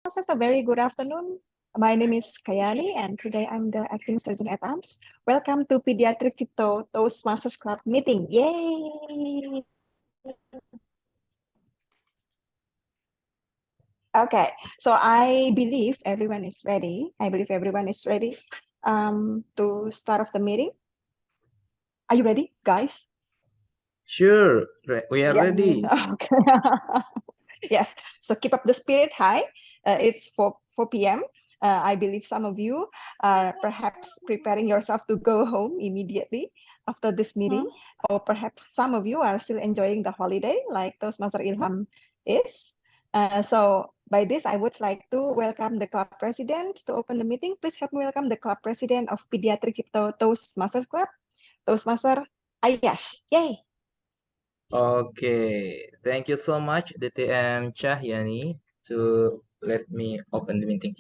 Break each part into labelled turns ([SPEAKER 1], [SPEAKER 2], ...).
[SPEAKER 1] Toastmasters, a very good afternoon. My name is Kayani, and today I'm the acting surgeon at AMS. Welcome to Pediatric Cipto Toastmasters Club meeting. Yay! Okay, so I believe everyone is ready. To start off the meeting. Are you ready, guys?
[SPEAKER 2] Sure, we are
[SPEAKER 1] Yes.
[SPEAKER 2] ready.
[SPEAKER 1] Okay. Yes. So keep up the spirit high. It's 4 p.m. I believe some of you are perhaps preparing yourself to go home immediately after this meeting, or perhaps some of you are still enjoying the holiday like Toastmaster Ilham is. So by this, I would like to welcome the club president to open the meeting. Please help me welcome the club president of Pediatric Toastmasters Club, Toastmaster Ayash. Yay!
[SPEAKER 2] Okay, thank you so much, DTM Cahyani, to let me open the meeting.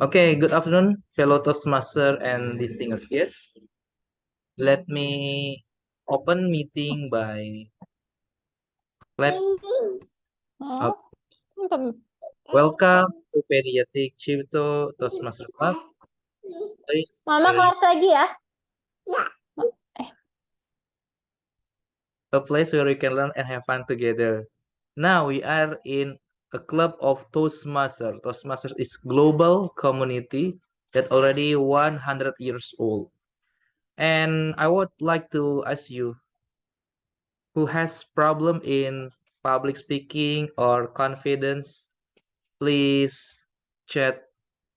[SPEAKER 2] Okay, good afternoon, fellow Toastmaster and distinguished guests. Let me open meeting by clap. Welcome to Pediatric Cipto Toastmaster Club. Please,
[SPEAKER 3] Mama kelas lagi ya?
[SPEAKER 2] a place where we can learn and have fun together. Now we are in a club of Toastmasters. Toastmasters is global community that already 100 years old. And I would like to ask you, who has problem in public speaking or confidence, please chat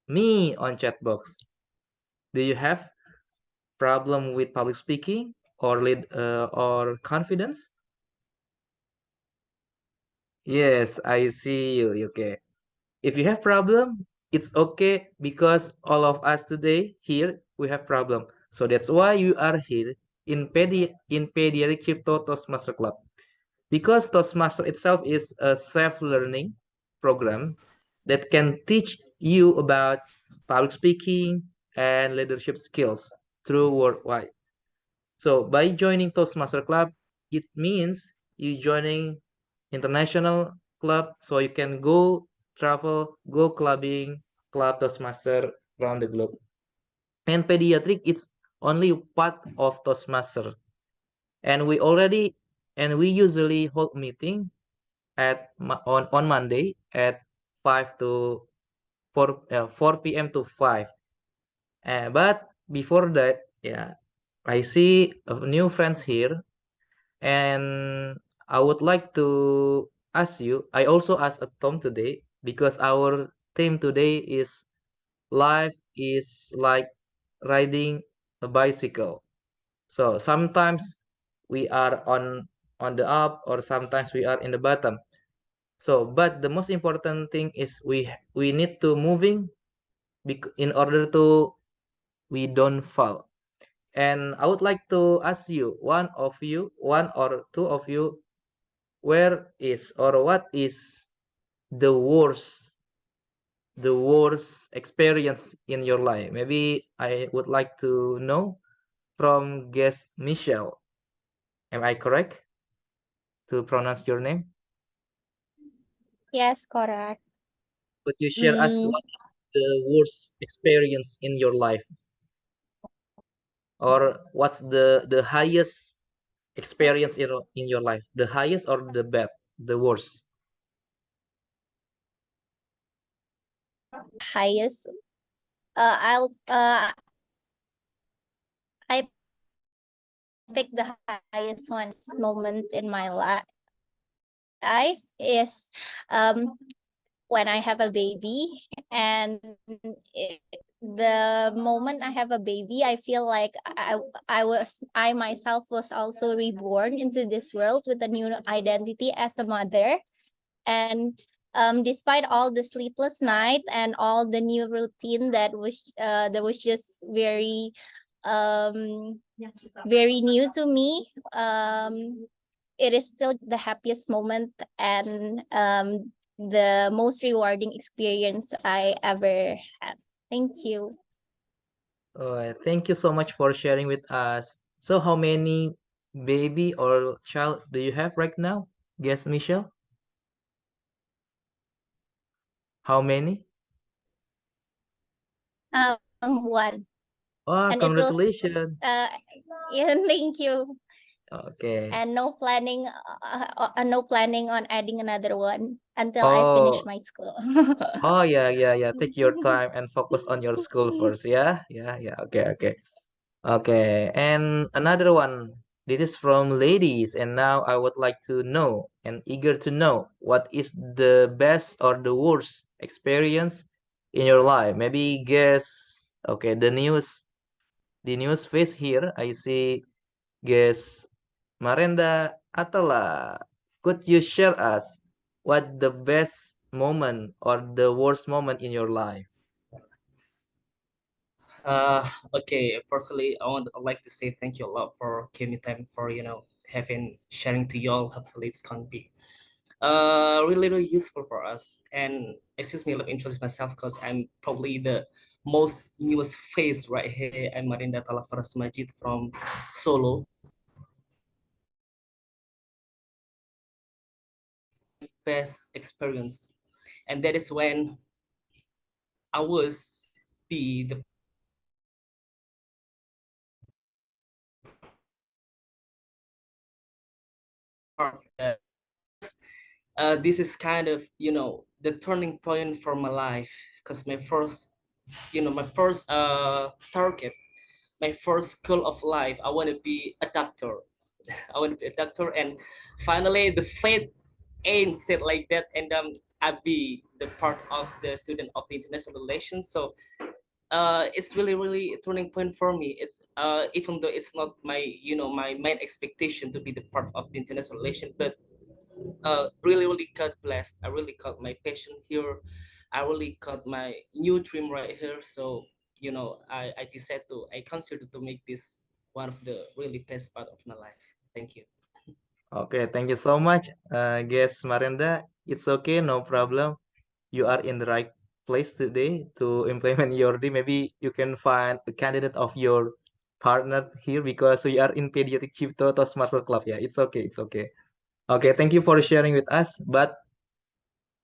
[SPEAKER 2] me on chat box. Do you have problem with public speaking or or confidence? Yes, I see you. Okay. If you have problem, it's okay because all of us today here we have problem. So that's why you are here in Pediatric Cipto Toastmaster Club. Because Toastmaster itself is a self-learning program that can teach you about public speaking and leadership skills through worldwide. So by joining Toastmaster Club, it means you joining international club so you can go travel, go clubbing, club Toastmaster around the globe. And pediatric it's only part of Toastmaster. And we usually hold meeting on Monday at 5 to 4 p.m. to 5. But before that, yeah, I see new friends here, and I would like to ask you. I also asked Tom today because our theme today is life is like riding a bicycle. So sometimes we are on the up, or sometimes we are in the bottom. So, but the most important thing is we need to moving in order to we don't fall. And I would like to ask you, one or two of you, where is or what is the worst experience in your life? Maybe I would like to know from guest Michelle. Am I correct to pronounce your name?
[SPEAKER 3] Yes, correct.
[SPEAKER 2] Could you share us
[SPEAKER 3] Mm,
[SPEAKER 2] what is the worst experience in your life, or what's the highest experience in your life? The highest or the bad, the worst?
[SPEAKER 3] highest. I pick the highest one moment in my life is when I have a baby, and the moment I have a baby, I feel like I myself was also reborn into this world with a new identity as a mother. And despite all the sleepless night and all the new routine that was just very new to me, it is still the happiest moment and the most rewarding experience I ever had. Thank you.
[SPEAKER 2] Thank you so much for sharing with us. So how many baby or child do you have right now? Guess Michelle? How many?
[SPEAKER 3] One.
[SPEAKER 2] Oh,
[SPEAKER 3] And it was
[SPEAKER 2] congratulations.
[SPEAKER 3] yeah, thank you.
[SPEAKER 2] Okay.
[SPEAKER 3] And no planning on adding another one until I finish
[SPEAKER 2] Oh,
[SPEAKER 3] my school.
[SPEAKER 2] oh yeah. Take your time and focus on your school first. Yeah. Okay. Okay. And another one. This is from ladies, and now I would like to know and eager to know what is the best or the worst experience in your life. Maybe guess. Okay, the news face here. I see guess Marenda Atala. Could you share us what the best moment or the worst moment in your life?
[SPEAKER 4] Okay, firstly, I'd like to say thank you a lot for giving me time for having sharing to y'all. Hopefully, it's gonna be really useful for us. And excuse me, let me introduce myself because I'm probably the most newest face right here. I'm Marinda Talafaras Majid from Solo. Best experience, and that is when I was the part that this is kind of the turning point for my life because my first target, my first goal of life, I want to be a doctor. I want to be a doctor, and finally the fate ain't said like that, and I be the part of the student of the international relations. So it's really a turning point for me. It's even though it's not my my main expectation to be the part of the international relation, but really got blessed. I really got my passion here. I really got my new dream right here. So I decided to, I consider to make this one of the really best part of my life. Thank you.
[SPEAKER 2] Okay, thank you so much, guess Marenda. It's okay, no problem. You are in the right place today to implement your dream. Maybe you can find a candidate of your partner here because we are in Pediatric Cipto Toastmasters Club. Yeah, it's okay. Okay,
[SPEAKER 4] Yes.
[SPEAKER 2] thank you for sharing with us. But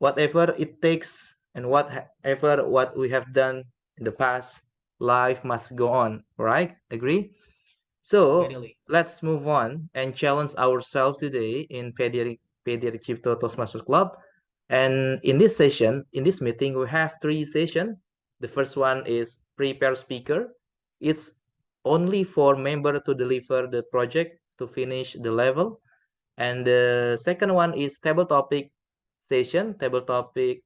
[SPEAKER 2] whatever it takes and whatever what we have done in the past, life must go on, right? Agree? So
[SPEAKER 4] Really.
[SPEAKER 2] let's move on and challenge ourselves today in Pediatric Cipto Toastmasters Club. And in this session, in this meeting, we have 3 sessions. The first one is prepare speaker. It's only for member to deliver the project to finish the level. And the second one is table topic session. Table topic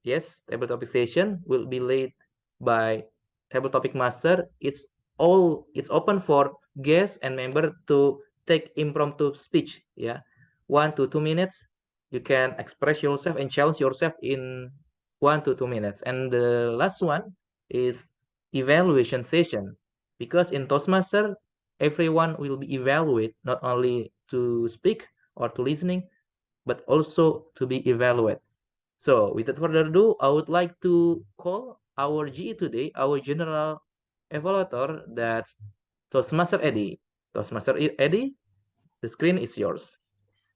[SPEAKER 2] session will be led by table topic master. It's open for guests and member to take impromptu speech. Yeah, 1 to 2 minutes. You can express yourself and challenge yourself in 1 to 2 minutes. And the last one is evaluation session, because in Toastmaster everyone will be evaluated not only to speak or to listening, but also to be evaluated. So without further ado, I would like to call our GE today, our general evaluator, that's Toastmaster Eddie. Toastmaster Eddie, the screen is yours.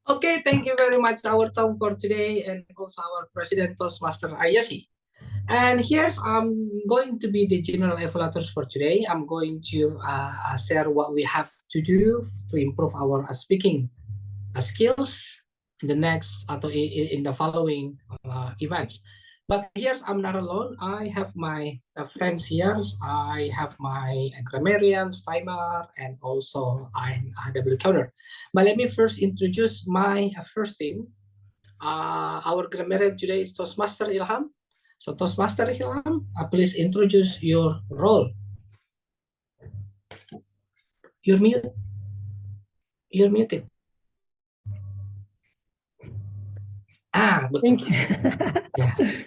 [SPEAKER 5] Okay, thank you very much, our Tom, for today, and also our President Toastmaster Ayasi. And here's I'm going to be the general evaluators for today. I'm going to share what we have to do to improve our speaking skills in the next in the following events. But here's I'm not alone. I have my friends here. I have my grammarians, timer, and also I'm a double counter. But let me first introduce my first team. Our grammarian today is Toastmaster Ilham. So Toastmaster Ilham, please introduce your role. You're mute. You're muted. Betul.
[SPEAKER 6] Thank you.
[SPEAKER 5] Yeah.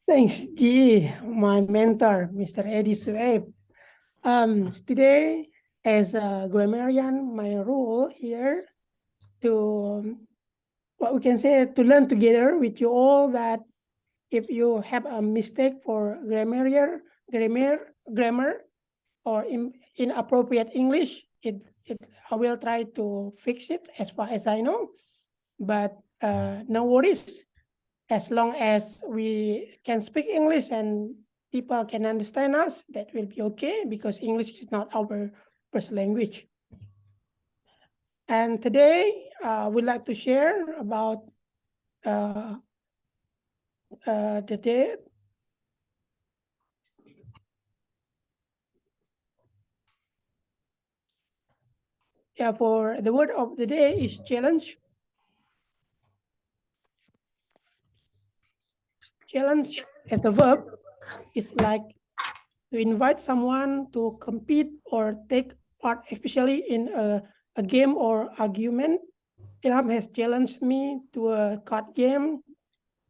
[SPEAKER 6] Thanks, G, my mentor, Mr. Eddie Sueb. Today, as a grammarian, my role here to, what we can say, to learn together with you all that if you have a mistake for grammar, or inappropriate English, I will try to fix it as far as I know. But no worries. as long as we can speak English and people can understand us, that will be okay, because English is not our first language. And today, we'd like to share about the day. Yeah, for the word of the day is challenge. Challenge as a verb is like to invite someone to compete or take part, especially in a game or argument. Ilham has challenged me to a card game,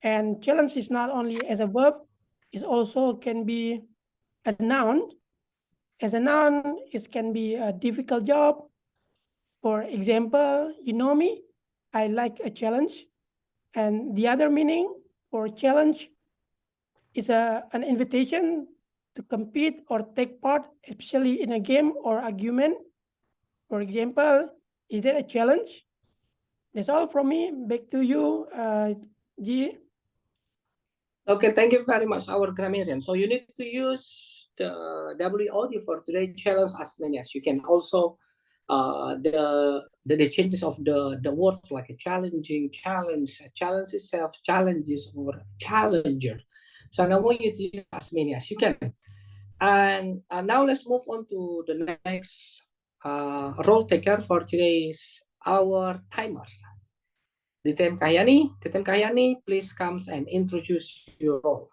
[SPEAKER 6] and challenge is not only as a verb, it also can be a noun. As a noun, it can be a difficult job. For example, you know me, I like a challenge. And the other meaning for challenge is an invitation to compete or take part, especially in a game or argument. For example, is there a challenge? That's all from me. Back to you, G.
[SPEAKER 5] Okay, thank you very much, our grammarian. So you need to use the WOD for today's challenge as many as you can. Also, the changes of the words like a challenging, challenge, challenge itself, challenges, or challenger. So I want you to use as many as you can. And now let's move on to the next role taker for today's our timer. Titem Kahyani, please come and introduce your role.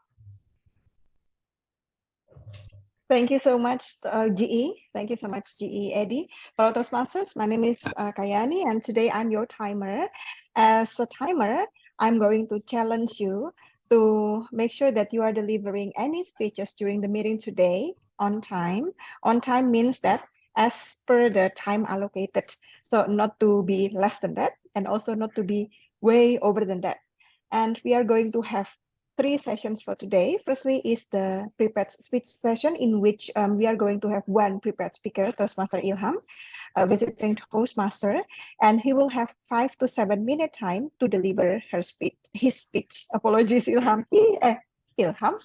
[SPEAKER 1] Thank you so much, GE. Thank you so much, GE Eddie. Hello, Toastmasters. My name is Kayani, and today I'm your timer. As a timer, I'm going to challenge you to make sure that you are delivering any speeches during the meeting today on time. On time means that as per the time allocated. So not to be less than that, and also not to be way over than that. And we are going to have 3 sessions for today. Firstly is the prepared speech session, in which we are going to have one prepared speaker, Toastmaster Ilham, visiting Toastmaster, and he will have 5 to 7 minute time to deliver his speech. Apologies, Ilham. Ilham?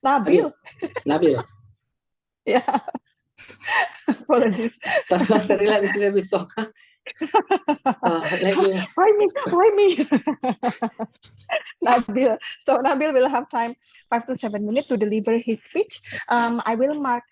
[SPEAKER 1] Nabil.
[SPEAKER 5] Nabil.
[SPEAKER 1] Yeah. Apologies.
[SPEAKER 5] Toastmaster Ilham is really so.
[SPEAKER 1] Why me? Nabil. So Nabil will have time 5 to 7 minutes to deliver his speech. I will mark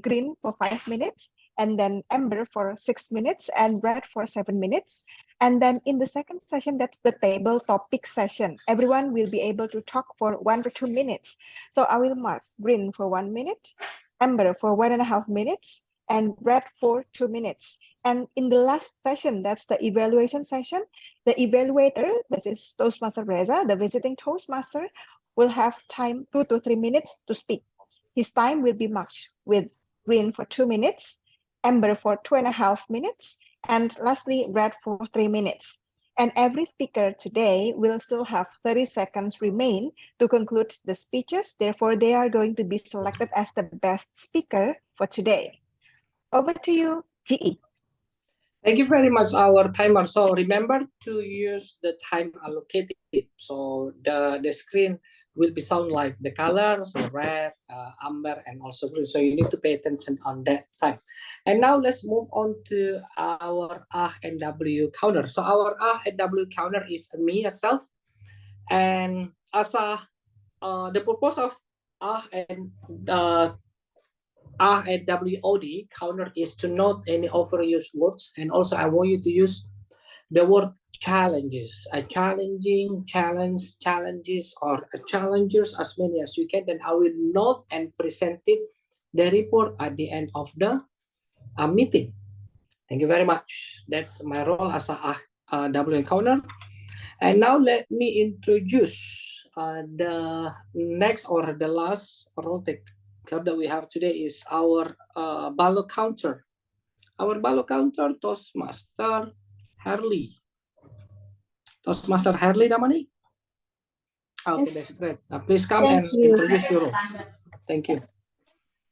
[SPEAKER 1] green for 5 minutes, and then amber for 6 minutes, and red for 7 minutes. And then in the second session, that's the table topic session. Everyone will be able to talk for 1 to 2 minutes. So I will mark green for 1 minute, amber for 1.5 minutes, and red for 2 minutes. And in the last session, that's the evaluation session, the evaluator, this is Toastmaster Reza, the visiting Toastmaster, will have time 2 to 3 minutes to speak. His time will be marked with green for 2 minutes, amber for 2.5 minutes, and lastly, red for 3 minutes. And every speaker today will still have 30 seconds remain to conclude the speeches. Therefore, they are going to be selected as the best speaker for today. Over to you, GE.
[SPEAKER 5] Thank you very much, our timer. So remember to use the time allocated. So the screen will be sound like the color, so red, amber, and also green. So you need to pay attention on that time. And now let's move on to our and W counter. So our and W counter is me itself. And as the purpose of and WOD counter is to note any overused words, and also I want you to use the word challenges, a challenging, challenge, challenges, or a challengers as many as you can. Then I will note and present it, the report at the end of the meeting. Thank you very much. That's my role as a W counter. And now let me introduce the next or the last role that we have today is our Balo counter. Our Balo counter, Toastmaster Harley. Toastmaster Harley Damani? Okay,
[SPEAKER 7] Yes.
[SPEAKER 5] that's great. Please come
[SPEAKER 7] Thank
[SPEAKER 5] and
[SPEAKER 7] you.
[SPEAKER 5] introduce your role. Thank you.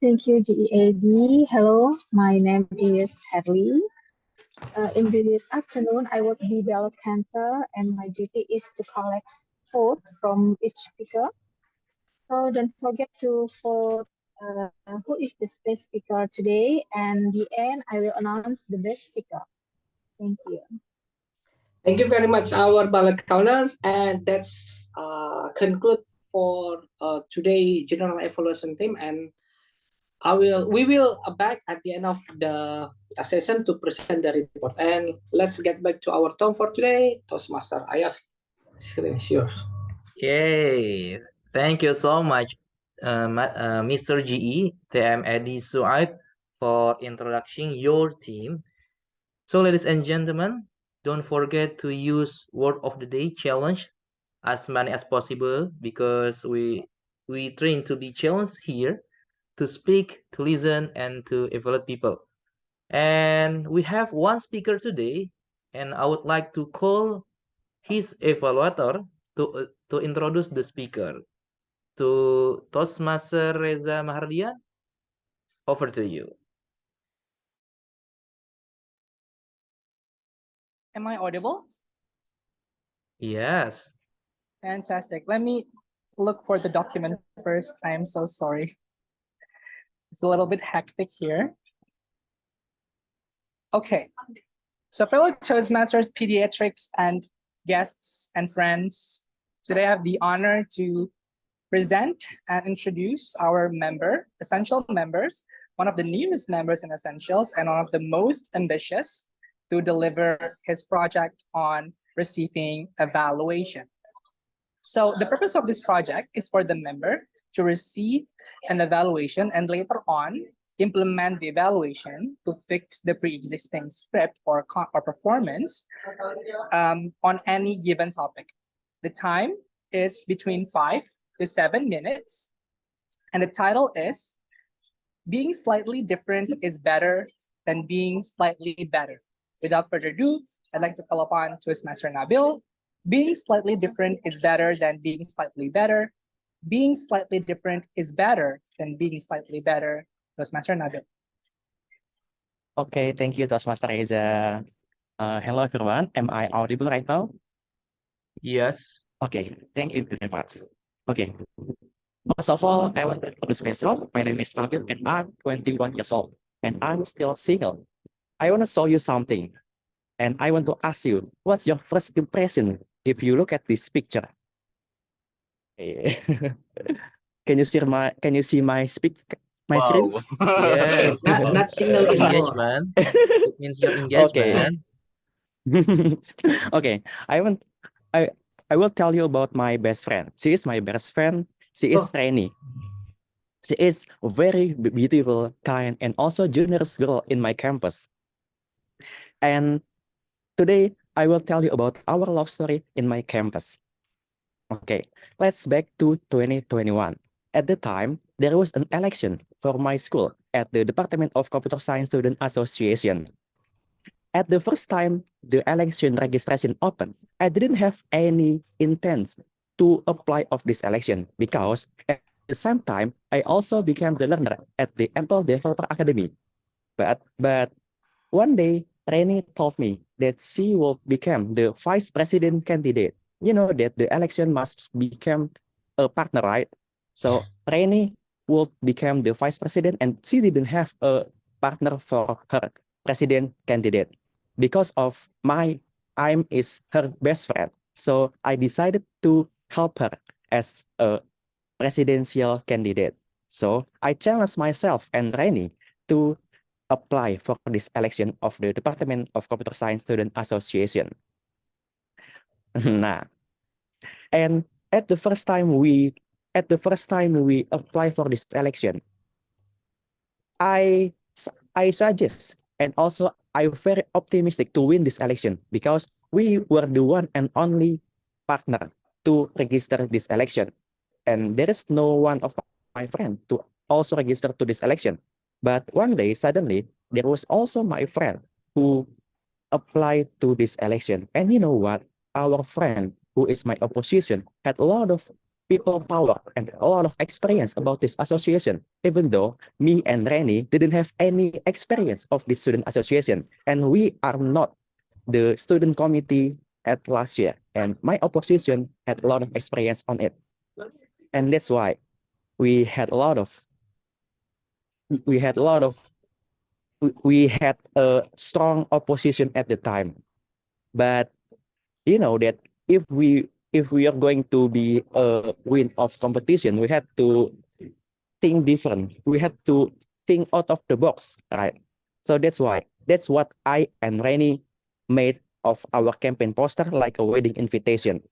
[SPEAKER 7] Thank you, GEAD. Hello, my name is Harley. In this afternoon, I will be ballot counter, and my duty is to collect vote from each speaker. So don't forget to vote who is the best speaker today. And the end, I will announce the best speaker. Thank you.
[SPEAKER 5] Thank you very much, our ballot counters, and that's conclude for today general evaluation team. And we will back at the end of the session to present the report. And let's get back to our tone for today. Toastmaster Ayas, screen is yours.
[SPEAKER 2] Okay, thank you so much, Mr. GE, TM Edi Suaib, for introducing your team. So, ladies and gentlemen, don't forget to use word of the day challenge as many as possible, because we train to be challenged here, to speak, to listen, and to evaluate people. And we have one speaker today, and I would like to call his evaluator to introduce the speaker. To Toastmaster Reza Mahardian, over to you.
[SPEAKER 8] Am I audible?
[SPEAKER 2] Yes.
[SPEAKER 8] Fantastic. Let me look for the document first. I am so sorry. It's a little bit hectic here. Okay. So fellow Toastmasters, pediatrics, and guests and friends, today I have the honor to present and introduce our essential members, one of the newest members in Essentials and one of the most ambitious to deliver his project on receiving evaluation. So the purpose of this project is for the member to receive an evaluation and later on implement the evaluation to fix the pre-existing script or performance on any given topic. The time is between 5 to 7 minutes, and the title is Being Slightly Different is Better Than Being Slightly Better. Without further ado, I'd like to call upon Toastmaster Nabil. Being slightly different is better than being slightly better. Being slightly different is better than being slightly better. Toastmaster Nabil.
[SPEAKER 9] Okay, thank you, Toastmaster Reza. Hello, everyone. Am I audible right now?
[SPEAKER 2] Yes.
[SPEAKER 9] Okay, thank you very much. Okay. First of all, I want to introduce myself. My name is Nabil, and I'm 21 years old, and I'm still single. I want to show you something, and I want to ask you, what's your first impression if you look at this picture? Okay. Can you see my screen?
[SPEAKER 2] Yes.
[SPEAKER 5] Not single anymore.
[SPEAKER 2] Engagement. It means your engagement.
[SPEAKER 9] Okay. I will tell you about my best friend. She is my best friend. She is Reni. She is a very beautiful, kind, and also generous girl in my campus. And today, I will tell you about our love story in my campus. Okay, let's back to 2021. At the time, there was an election for my school at the Department of Computer Science Student Association. At the first time the election registration opened, I didn't have any intent to apply of this election because at the same time, I also became the learner at the Apple Developer Academy. But one day, Reni told me that she will become the vice president candidate. You know that the election must become a partner, right? So Reni will become the vice president, and she didn't have a partner for her president candidate. Because of I'm is her best friend. So I decided to help her as a presidential candidate. So I challenged myself and Reni to apply for this election of the Department of Computer Science Student Association. Nah, and at the first time we apply for this election, I suggest, and also I'm very optimistic to win this election because we were the one and only partner to register this election. And there is no one of my friend to also register to this election. But one day, suddenly, there was also my friend who applied to this election. And you know what? Our friend, who is my opposition, had a lot of people power and a lot of experience about this association, even though me and Reni didn't have any experience of this student association. And we are not the student committee at last year. and my opposition had a lot of experience on it. And that's why we had a lot of we had a lot of we had a strong opposition at the time. But you know that if we are going to be a win of competition, we had to think different. We had to think out of the box, right? So that's what I and Rainy made of our campaign poster, like a wedding invitation.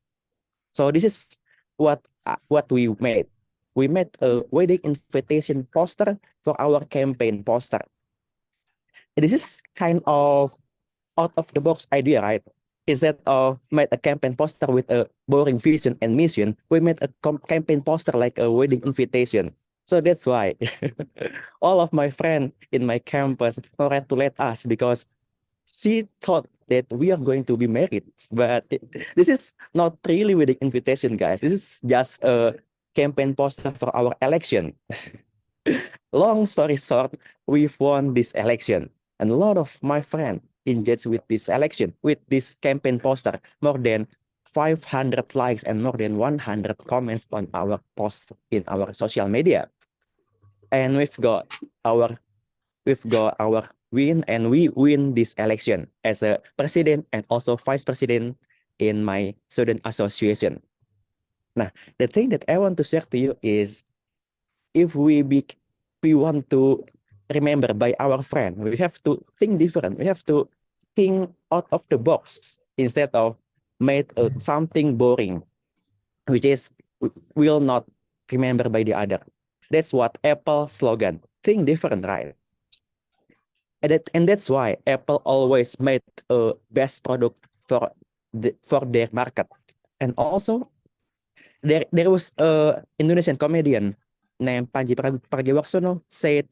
[SPEAKER 9] So this is what we made. We made a wedding invitation poster for our campaign poster. This is kind of out of the box idea, right? Instead of made a campaign poster with a boring vision and mission, we made a campaign poster like a wedding invitation. So that's why all of my friends in my campus congratulate us because she thought that we are going to be married. But this is not really wedding invitation, guys. This is just a campaign poster for our election. Long story short, we've won this election. And a lot of my friends engaged with this election, with this campaign poster, more than 500 likes and more than 100 comments on our post in our social media. And we've got our win, and we win this election as a president and also vice president in my student association. Now, the thing that I want to share to you is if we want to remember by our friend, we have to think different. We have to think out of the box instead of made something boring, which is will not remember by the other. That's what Apple slogan, think different, right? And that's why Apple always made a best product for their market. And also, there was a Indonesian comedian named Panji Pragiwaksono said,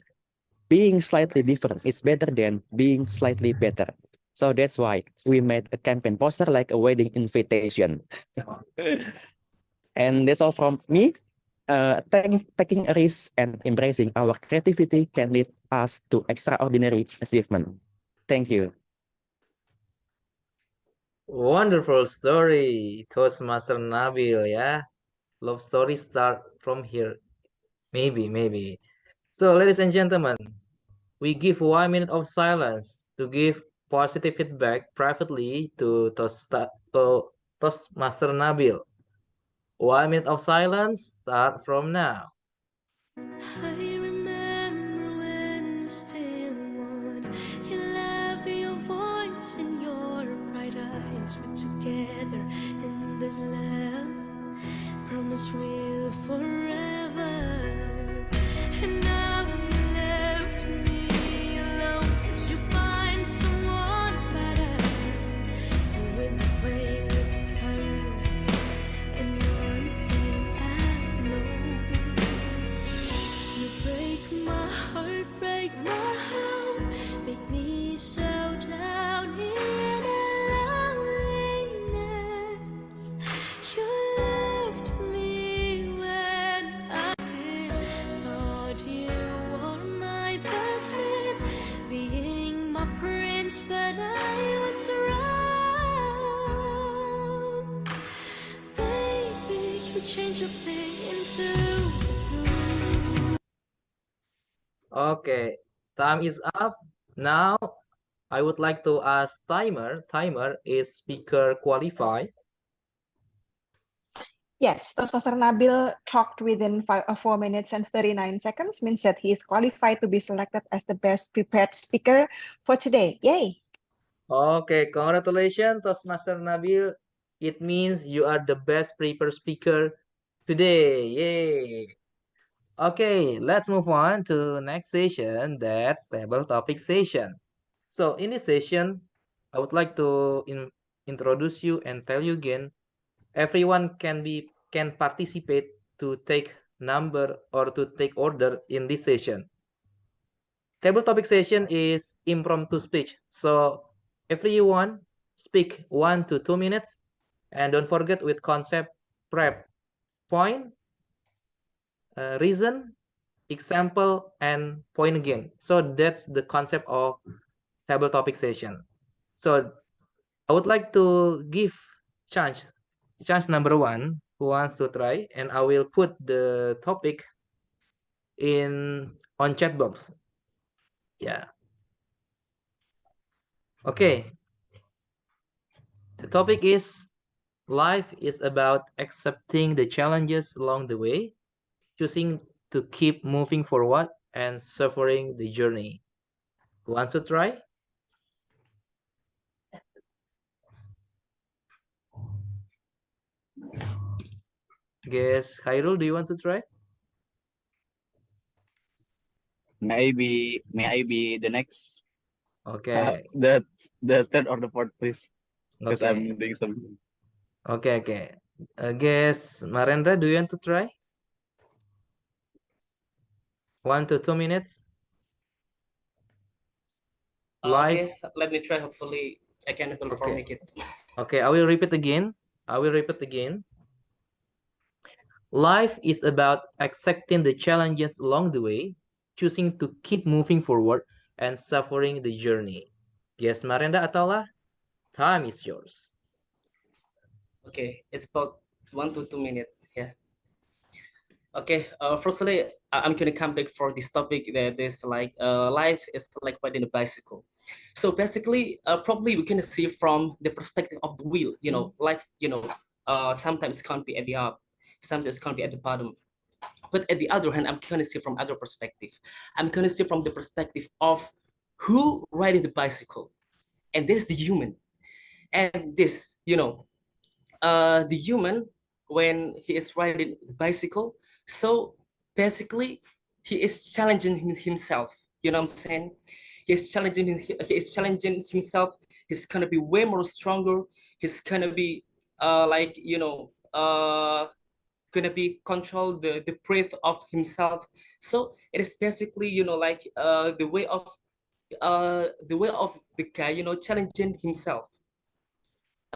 [SPEAKER 9] being slightly different is better than being slightly better. So that's why we made a campaign poster like a wedding invitation. And that's all from me. Taking a risk and embracing our creativity can lead us to extraordinary achievement. Thank you.
[SPEAKER 2] Wonderful story, Toastmaster Nabil, yeah. Love stories start from here. Maybe. So, ladies and gentlemen, we give 1 minute of silence to give positive feedback privately to Toastmaster Nabil. 1 minute of silence start from now.
[SPEAKER 10] I remember when we still one. Your love, your voice, and your bright eyes were together in this love. Promise we'll forever. And now you left me alone. 'Cause you find someone better. You went away with her. And one thing I know. You break my heart, break my heart, make me so down in a loneliness. You left me when I did, thought you were my best friend, being my prince, but I was wrong. Baby, you changed your thing into blue.
[SPEAKER 2] Okay, time is up. Now, I would like to ask Timer. Timer, is speaker qualified?
[SPEAKER 1] Yes, Toastmaster Nabil talked within 4 minutes and 39 seconds, means that he is qualified to be selected as the best prepared speaker for today. Yay!
[SPEAKER 2] Okay, congratulations, Toastmaster Nabil. It means you are the best prepared speaker today. Yay! Okay, let's move on to the next session, that's table topic session. So in this session, I would like to introduce you and tell you again, everyone can participate to take number or to take order in this session. Table topic session is impromptu speech. So everyone speak 1 to 2 minutes, and don't forget with concept, prep, point, reason, example, and point again. So that's the concept of table topic session. So I would like to give chance chance number one. Who wants to try? And I will put the topic on chat box. Yeah. Okay. The topic is life is about accepting the challenges along the way, choosing to keep moving forward, and suffering the journey. Who wants to try? Guess Khairul, do you want to try?
[SPEAKER 9] May I be the next?
[SPEAKER 2] Okay.
[SPEAKER 9] The third or the fourth, please, because
[SPEAKER 2] Okay.
[SPEAKER 9] I'm doing something.
[SPEAKER 2] Okay. Guess Marendra, do you want to try? 1 to 2 minutes. Life.
[SPEAKER 4] Okay, let me try. Hopefully, I can able to make it.
[SPEAKER 2] Okay, I will repeat again. Life is about accepting the challenges along the way, choosing to keep moving forward, and suffering the journey. Guess Marenda Atala, time is yours.
[SPEAKER 4] Okay, it's about 1 to 2 minutes. Yeah. Okay. Firstly, I'm gonna come back for this topic that is like life is like riding a bicycle. So basically, probably we can see from the perspective of the wheel. Life. Sometimes can't be at the up, sometimes can't be at the bottom. But at the other hand, I'm gonna see from other perspective. I'm gonna see from the perspective of who riding the bicycle, and this is the human. And this, the human, when he is riding the bicycle, so basically he is challenging himself. You know what I'm saying? He is challenging himself. He's gonna be way more stronger. He's gonna be gonna be control the breath of himself. So it is basically the way of the guy, challenging himself.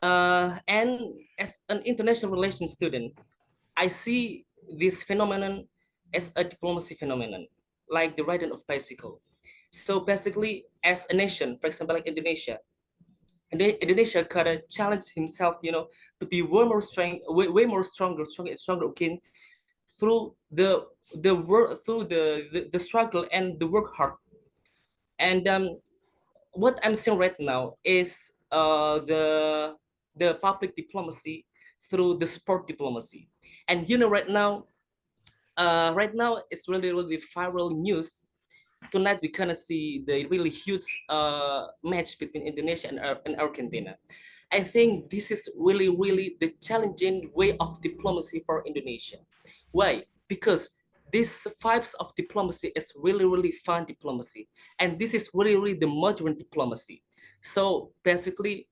[SPEAKER 4] And as an international relations student, I see this phenomenon as a diplomacy phenomenon, like the riding of bicycle. So basically, as a nation, for example, like Indonesia, and then Indonesia gotta challenge himself, to be way more stronger, okay, through the work, through the struggle and the work hard. And what I'm seeing right now is the public diplomacy through the sport diplomacy. And right now it's really really viral news. Tonight we're gonna see the really huge match between Indonesia and Argentina. I think this is really really the challenging way of diplomacy for Indonesia. Why? Because this vibes of diplomacy is really really fun diplomacy, and this is really really the modern diplomacy. So basically,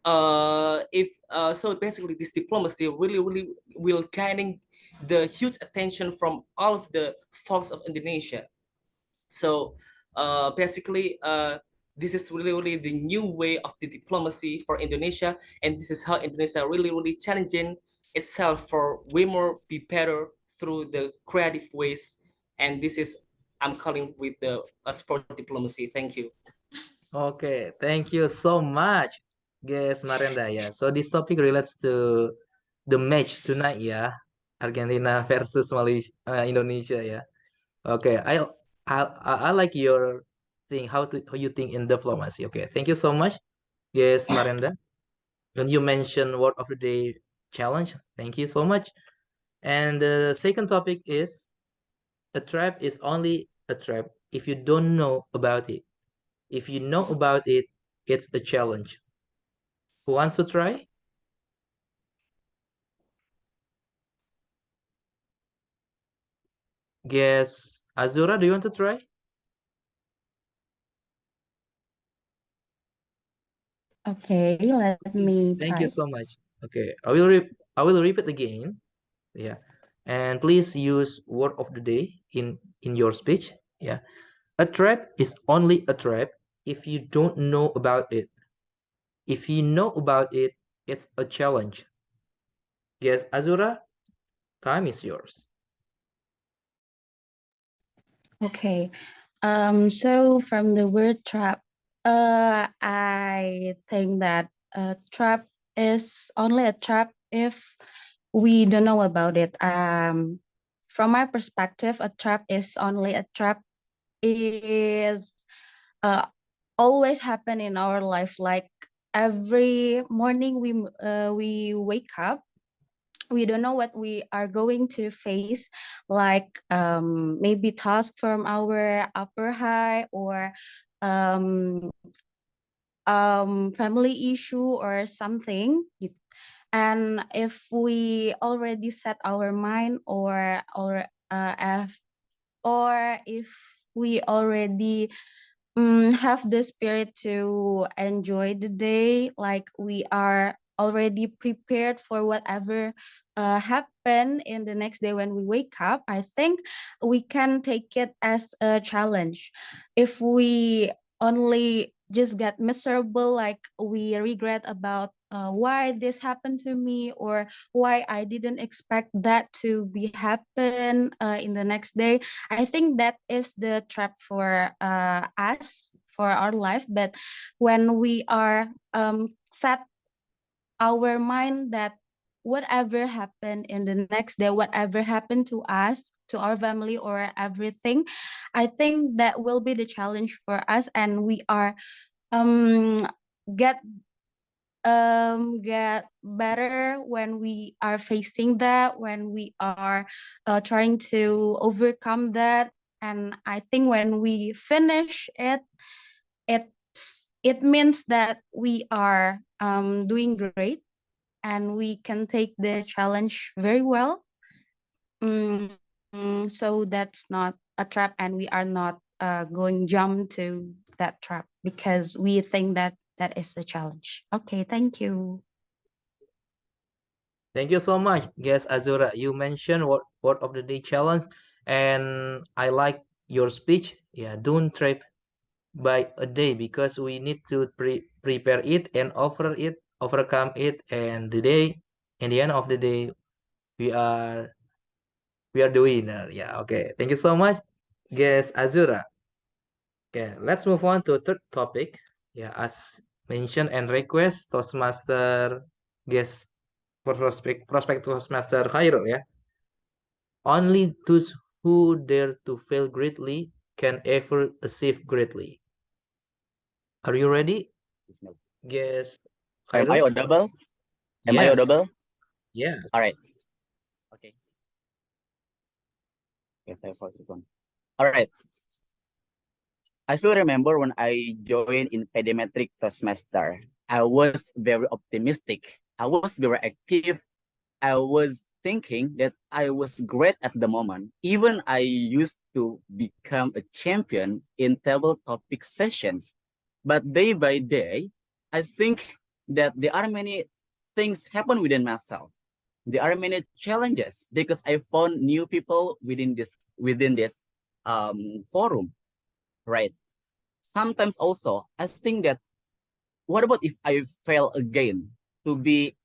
[SPEAKER 4] this diplomacy really really will gaining the huge attention from all of the folks of Indonesia. So this is really really the new way of the diplomacy for Indonesia, and this is how Indonesia really really challenging itself for way more be better through the creative ways. And this is I'm calling with the sport diplomacy. Thank you.
[SPEAKER 2] Okay, thank you so much, guys Marenda. Yeah, so this topic relates to the match tonight. Yeah, Argentina versus Malaysia, Indonesia. Yeah. Okay, I like your thing. How you think in diplomacy? Okay, thank you so much, guys Marenda. When you mention word of the day challenge, thank you so much. And the second topic is a trap is only a trap if you don't know about it. If you know about it, it's a challenge. Who wants to try? Guess Azura, do you want to try?
[SPEAKER 11] Okay, let me
[SPEAKER 2] Thank
[SPEAKER 11] try.
[SPEAKER 2] you so much. Okay, I will repeat again. Yeah, and please use word of the day in your speech. Yeah, a trap is only a trap if you don't know about it. If you know about it, it's a challenge. Yes, Azura, time is yours.
[SPEAKER 11] Okay. So from the word trap, I think that a trap is only a trap if we don't know about it. From my perspective, a trap is only a trap is uh, always happen in our life. Like every morning we wake up, we don't know what we are going to face, like maybe task from our upper high or um, family issue or something. And if we already set our mind or if we already have the spirit to enjoy the day, like we are already prepared for whatever happen in the next day when we wake up, I think we can take it as a challenge. If we only just get miserable, like we regret about why this happened to me or why I didn't expect that to be happen in the next day, I think that is the trap for us for our life. But when we are set our mind that whatever happened in the next day, whatever happened to us, to our family or everything, I think that will be the challenge for us, and we are um get get better when we are facing that, when we are trying to overcome that. And I think when we finish it, it means that we are doing great and we can take the challenge very well. So that's not a trap, and we are not going jump to that trap because we think that that is the challenge. Okay, thank you.
[SPEAKER 2] Thank you so much, guest Azura. You mentioned word of the day challenge, and I like your speech. Yeah, don't trap by a day because we need to prepare it and overcome it, and today, in the end of the day, we are the winner. Yeah, okay. Thank you so much, guest Azura. Okay, let's move on to third topic. Yeah, as mentioned and request, Toastmaster guest prospect Toastmaster Khairul. Yeah, only those who dare to fail greatly can ever achieve greatly. Are you ready, guest
[SPEAKER 9] Am I
[SPEAKER 2] Khairul?
[SPEAKER 9] audible? Am I
[SPEAKER 2] Yes,
[SPEAKER 9] audible?
[SPEAKER 2] yes.
[SPEAKER 9] All right. Okay. Yes, I pause this one. All right. I still remember when I joined in Pediatric Toastmaster. I was very optimistic. I was very active. I was thinking that I was great at the moment. Even I used to become a champion in table topic sessions. But day by day, I think that there are many things happen within myself. There are many challenges because I found new people within this forum, right? Sometimes also I think that what about if I fail again to be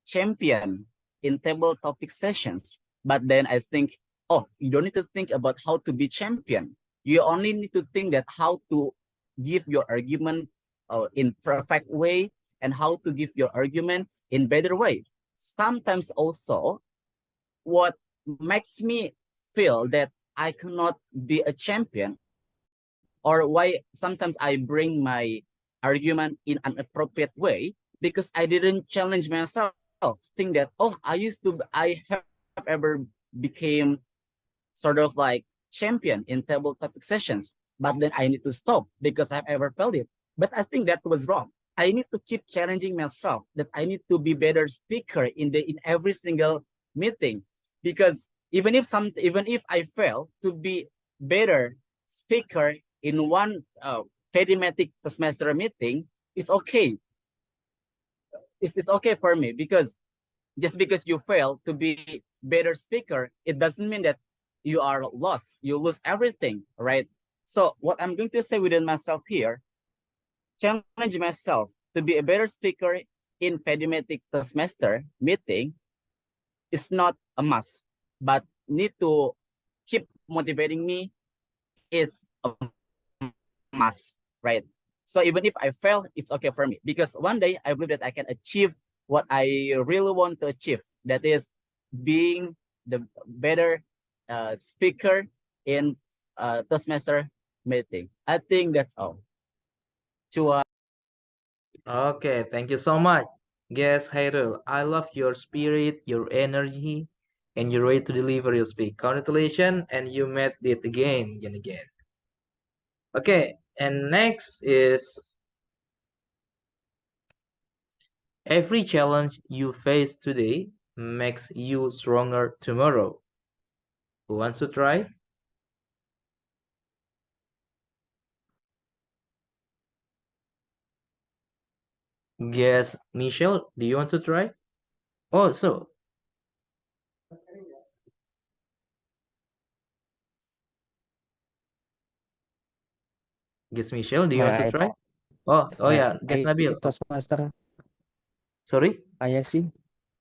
[SPEAKER 9] champion in table topic sessions? But then I think, oh, you don't need to think about how to be champion. You only need to think that how to give your argument in perfect way and how to give your argument in better way. Sometimes also what makes me feel that I cannot be a champion, or why sometimes I bring my argument in an appropriate way, because I didn't challenge myself. Think that, oh, I have ever became sort of like champion in table topic sessions, but then I need to stop because I've ever felt it. But I think that was wrong. I need to keep challenging myself that I need to be better speaker in every single meeting, because even if I fail to be better speaker in one pediatric semester meeting, it's okay. It's okay for me, because just because you fail to be better speaker, it doesn't mean that you are lost. You lose everything, right? So what I'm going to say within myself here, challenge myself to be a better speaker in pediatric semester meeting is not a must, but need to keep motivating me is a must, right? So even if I fail, it's okay for me, because one day I believe that I can achieve what I really want to achieve. That is being the better speaker in Toastmaster meeting. I think that's all.
[SPEAKER 2] Okay, thank you so much. Guest Hairul, I love your spirit, your energy, and your way to deliver your speech. Congratulations, and you met it again and again. Okay, and next is every challenge you face today makes you stronger tomorrow. Who wants to try? Guess Michelle, do you want to try? Oh, so guess Michelle, do you want to
[SPEAKER 9] My
[SPEAKER 2] try? Oh yeah, guess Nabil.
[SPEAKER 9] Toastmaster
[SPEAKER 2] Sorry?
[SPEAKER 9] Ayasi.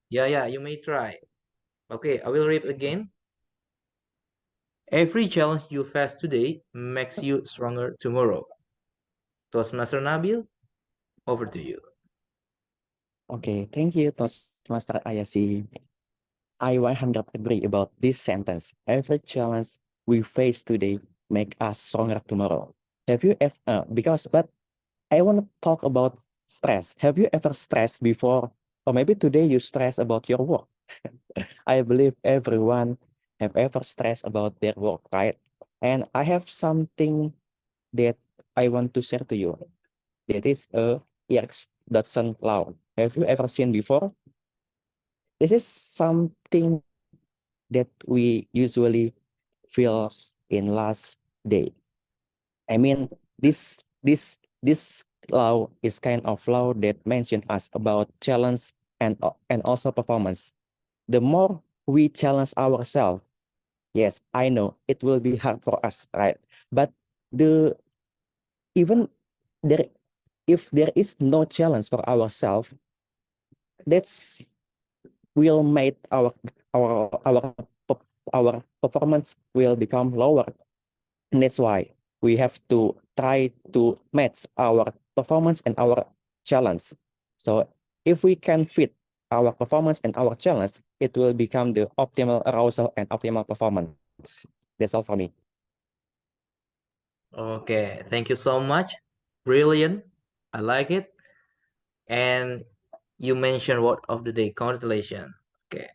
[SPEAKER 2] Yeah, you may try. Okay, I will read again. Every challenge you face today makes you stronger tomorrow. Toastmaster Nabil, over to you.
[SPEAKER 9] Okay, thank you, Toastmaster Ayasi. I 100 agree about this sentence. Every challenge we face today make us stronger tomorrow. Have you ever, but I want to talk about stress. Have you ever stressed before? Or maybe today you stress about your work. I believe everyone have ever stressed about their work, right? And I have something that I want to share to you. That is a Dodson law. Have you ever seen before? This is something that we usually feel in last day. I mean, this law is kind of law that mentions us about challenge and also performance. The more we challenge ourselves, yes, I know it will be hard for us, right? But the even there, if there is no challenge for ourselves, that's will make our performance will become lower. And that's why we have to try to match our performance and our challenge. So if we can fit our performance and our challenge, it will become the optimal arousal and optimal performance. That's all for me.
[SPEAKER 2] Okay, thank you so much. Brilliant. I like it. And you mentioned word of the day, congratulations. Okay.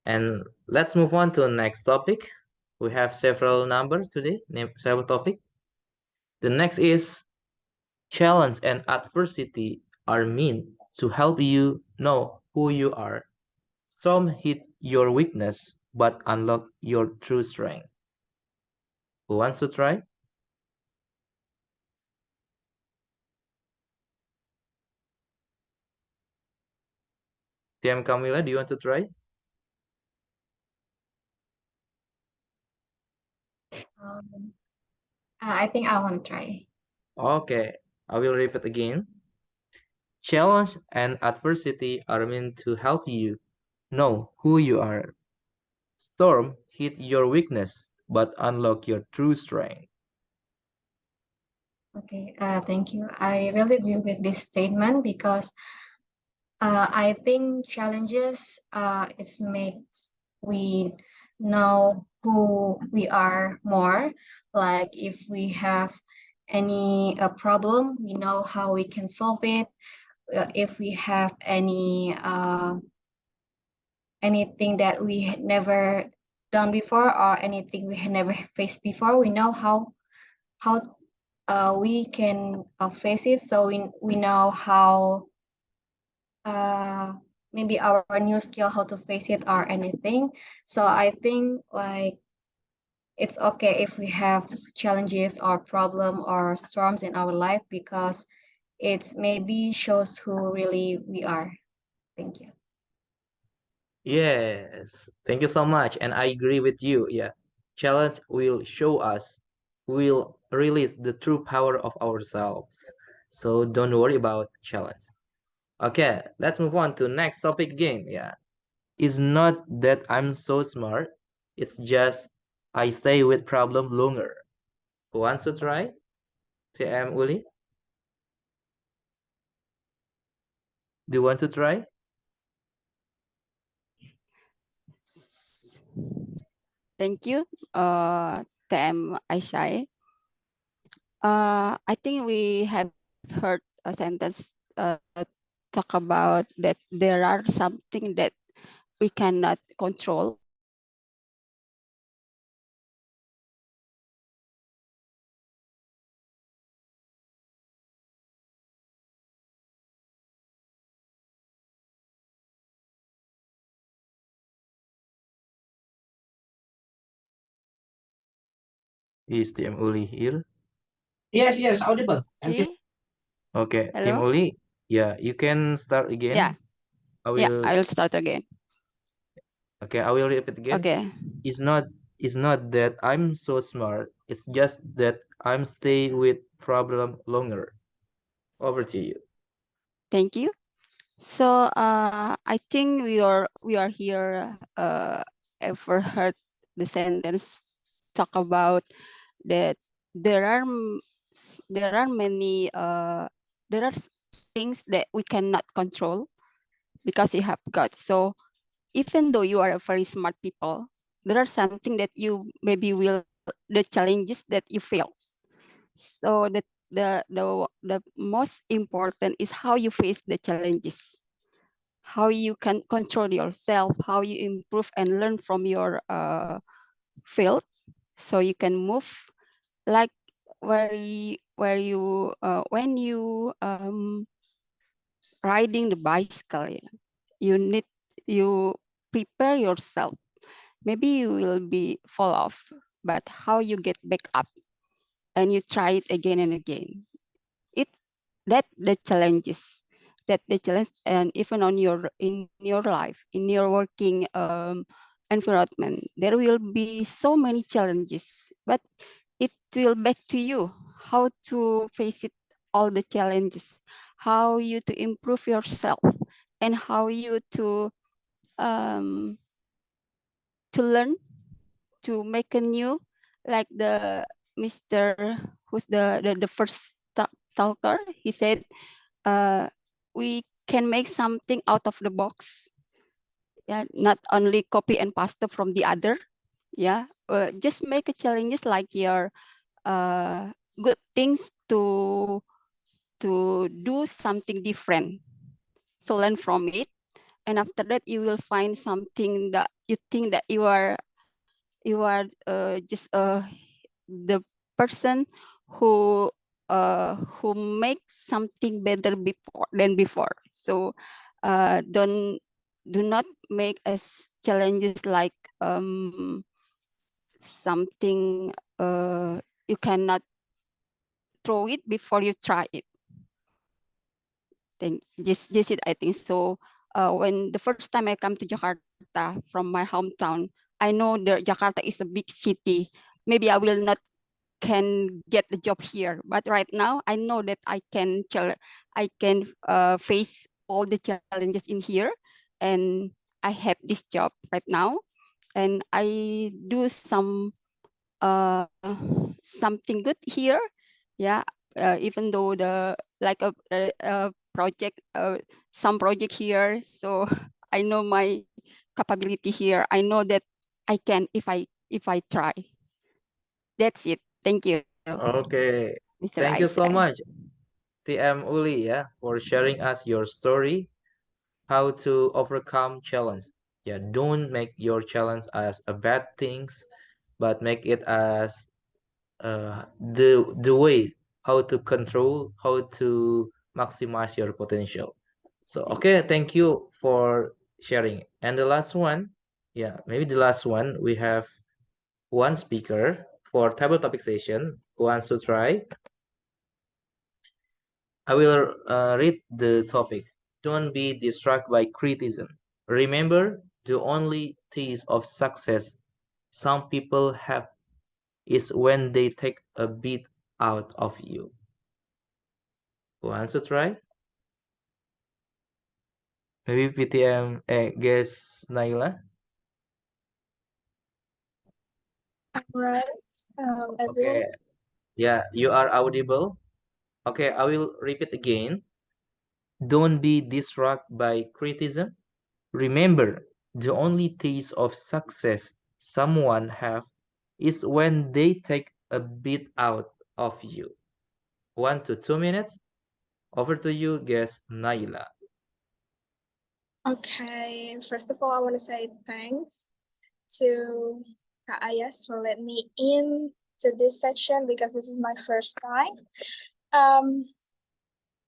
[SPEAKER 2] And let's move on to the next topic. We have several numbers today, several topic. The next is challenge and adversity are meant to help you know who you are. Some hit your weakness, but unlock your true strength. Who wants to try? TM Camila, do you want to try?
[SPEAKER 12] I think I want to try.
[SPEAKER 2] Okay, I will repeat again. Challenge and adversity are meant to help you know who you are. Storm hit your weakness, but unlock your true strength.
[SPEAKER 12] Okay, thank you. I really agree with this statement because I think challenges it makes we know who we are more. Like if we have any problem, we know how we can solve it. If we have anything that we had never done before or anything we had never faced before, we know how we can face it. So we know how maybe our new skill how to face it or anything. So I think like it's okay if we have challenges or problem or storms in our life because it's maybe shows who really we are. Thank you.
[SPEAKER 2] Yes, thank you so much. And I agree with you. Yeah, challenge will show us, will release the true power of ourselves. So don't worry about challenge. Okay, let's move on to next topic again. Yeah, it's not that I'm so smart. It's just I stay with problem longer. Who wants to try? TM Uli, do you want to try?
[SPEAKER 13] Thank you, TM Aishai. I think we have heard a sentence talk about that there are something that we cannot control.
[SPEAKER 2] Is TM Uli here?
[SPEAKER 5] Yes, yes, audible. And
[SPEAKER 13] Okay.
[SPEAKER 2] Okay, Team
[SPEAKER 13] Hello?
[SPEAKER 2] Uli, yeah, you can start again.
[SPEAKER 13] Yeah.
[SPEAKER 2] I
[SPEAKER 13] Yeah,
[SPEAKER 2] will.
[SPEAKER 13] I will start again.
[SPEAKER 2] Okay, I will repeat again.
[SPEAKER 13] Okay.
[SPEAKER 2] It's not that I'm so smart. It's just that I'm stay with problem longer. Over to you.
[SPEAKER 13] Thank you. So I think we are here ever heard the sentence talk about that there are many there are things that we cannot control because you have God. So even though you are a very smart people, there are something that you maybe will the challenges that you fail. So the most important is how you face the challenges, how you can control yourself, how you improve and learn from your field, so you can move like when you riding the bicycle. Yeah, you prepare yourself. Maybe you will be fall off, but how you get back up and you try it again and again. It that the challenges that the challenge, and even on in your life, in your working environment, there will be so many challenges, but it will back to you how to face it, all the challenges, how you to improve yourself, and how you learn to make a new, like the Mr. who's the first talker, he said we can make something out of the box. Yeah, not only copy and paste from the other. Yeah, just make a challenges like your good things to do something different. So learn from it, and after that you will find something that you think that you are just the person who makes something better before. So do not make us challenges like something you cannot throw it before you try it. Just it, I think so. When the first time I come to Jakarta from my hometown, I know that Jakarta is a big city. Maybe I will not can get the job here, but right now I know that I can face all the challenges in here, and I have this job right now, and I do uh something good here. Yeah, even though the like a project some project here, so I know my capability here. I know that I can if I try. That's it. Thank you,
[SPEAKER 2] Okay,
[SPEAKER 13] Mr.
[SPEAKER 2] thank you so
[SPEAKER 13] Aishai.
[SPEAKER 2] much, TM Uli, yeah, for sharing us your story, how to overcome challenge. Yeah, don't make your challenge as a bad things, but make it as the way how to control, how to maximize your potential. So okay, thank you for sharing. And the last one, yeah, maybe the last one, we have one speaker for table topic session. Who wants to try? I will read the topic. Don't be distracted by criticism. Remember, the only taste of success some people have is when they take a bit out of you. Who wants to try? Maybe PTM, guess Naila.
[SPEAKER 7] Right.
[SPEAKER 2] Okay,
[SPEAKER 7] Everyone.
[SPEAKER 2] yeah, you are audible. Okay, I will repeat again. Don't be distracted by criticism. Remember, the only taste of success someone have is when they take a bit out of you. 1 to 2 minutes. Over to you, guest Naila.
[SPEAKER 14] Okay, first of all, I want to say thanks to Ayas for letting me in to this section because this is my first time.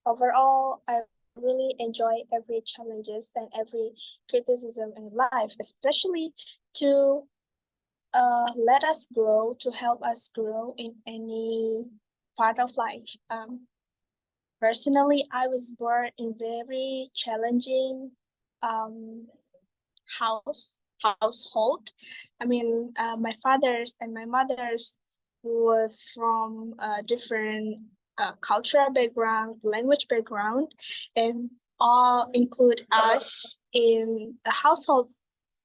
[SPEAKER 14] Overall, I really enjoy every challenges and every criticism in life, especially to let us grow, to help us grow in any part of life. Personally, I was born in very challenging household. I mean, my father's and my mother's were from different cultural background, language background, and all include us in the household.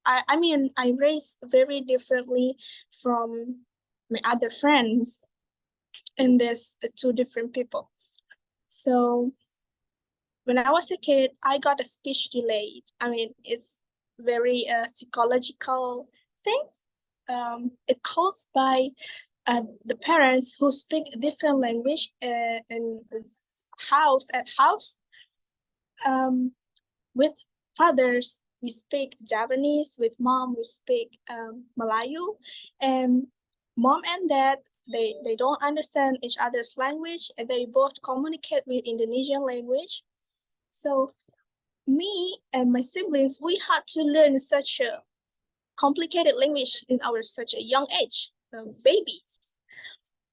[SPEAKER 14] I mean, I raised very differently from my other friends, and there's two different people. So when I was a kid, I got a speech delayed. I mean, it's very psychological thing. It caused by the parents who speak a different language in house. With fathers, we speak Japanese. With mom, we speak Malayu, and mom and dad they don't understand each other's language, and they both communicate with Indonesian language. So me and my siblings, we had to learn such a complicated language in our such a young age, babies.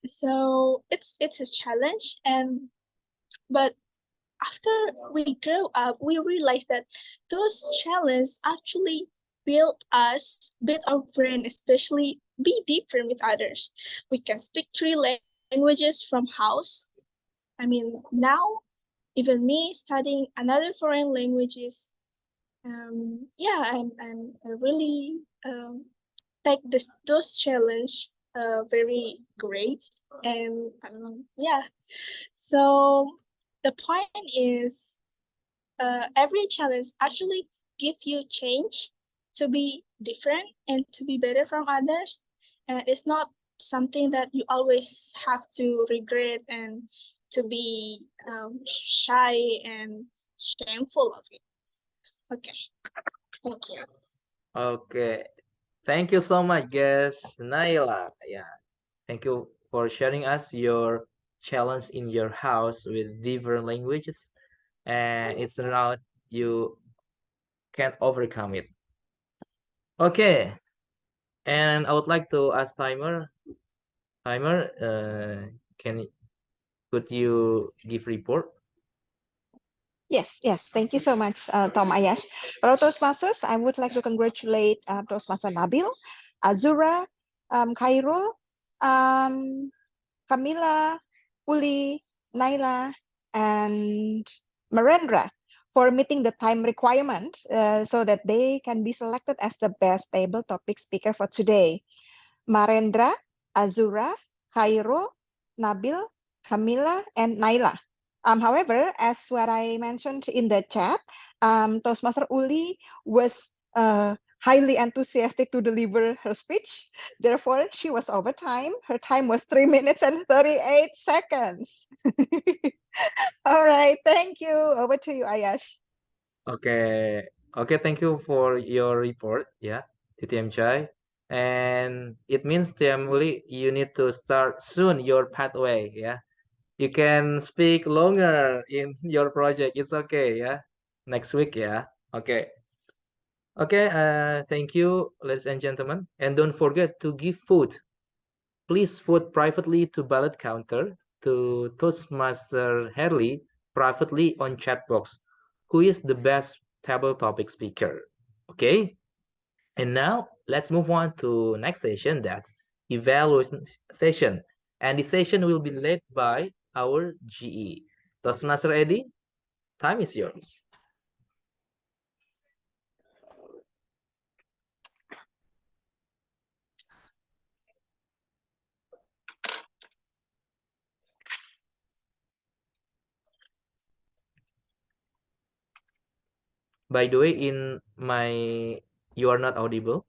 [SPEAKER 14] So it's a challenge, but after we grow up, we realize that those challenges actually build our brain, especially be different with others. We can speak three languages from house. I mean, now even me studying another foreign languages, and I really take those challenge very great, and so the point is every challenge actually give you change to be different and to be better from others, and it's not something that you always have to regret and to be shy and shameful of it. Okay, thank you.
[SPEAKER 2] Okay. Thank you so much, guest Naila. Yeah. Thank you for sharing us your challenge in your house with different languages. And it's out you can overcome it. Okay. And I would like to ask Timer. Timer, could you give report?
[SPEAKER 1] Yes, yes. Thank you so much, Tom Ayash. For Toastmasters, I would like to congratulate Toastmaster Nabil, Azura, Khairul, Camila, Uli, Naila, and Marendra for meeting the time requirement so that they can be selected as the best table topic speaker for today. Marendra, Azura, Khairul, Nabil, Camila, and Naila. However, as what I mentioned in the chat, Toastmaster Uli was highly enthusiastic to deliver her speech. Therefore, she was over time. Her time was 3 minutes and 38 seconds. All right, thank you. Over to you, Ayash.
[SPEAKER 2] Okay. Okay, thank you for your report. Yeah, TTM Chai. And it means TM Uli, you need to start soon your pathway. Yeah. You can speak longer in your project. It's okay. Yeah. Next week. Yeah. Okay. Okay. Thank you, ladies and gentlemen. And don't forget to give food. Please vote privately to ballot counter to Toastmaster Harley privately on chat box. Who is the best table topic speaker? Okay. And now let's move on to next session. That's evaluation session. And this session will be led by our GE. Toastmaster Eddie, time is yours. By the way, you are not audible.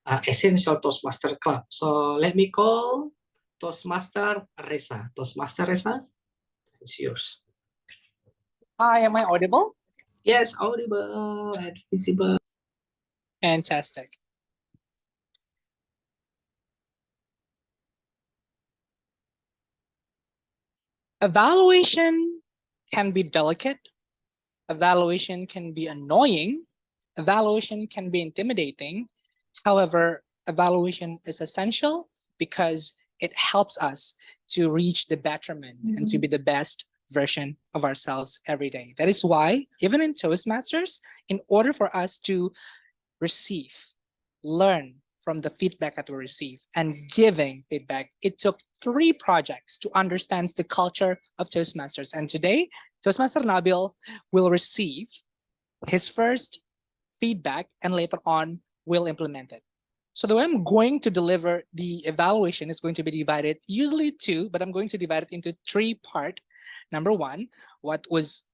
[SPEAKER 5] Essential Toastmaster Club. So let me call Toastmaster Reza. Toastmaster Reza, it's yours.
[SPEAKER 8] Hi, am I audible?
[SPEAKER 5] Yes, audible and visible.
[SPEAKER 8] Fantastic. Evaluation can be delicate. Evaluation can be annoying. Evaluation can be intimidating. However, evaluation is essential because it helps us to reach the betterment and to be the best version of ourselves every day. That is why, even in Toastmasters, in order for us to receive, learn from the feedback that we receive, and giving feedback, it took 3 projects to understand the culture of Toastmasters. And today, Toastmaster Nabil will receive his first feedback and later on will implement it. So the way I'm going to deliver the evaluation is going to be divided, usually 2, but I'm going to divide it into 3 parts. Number 1, what was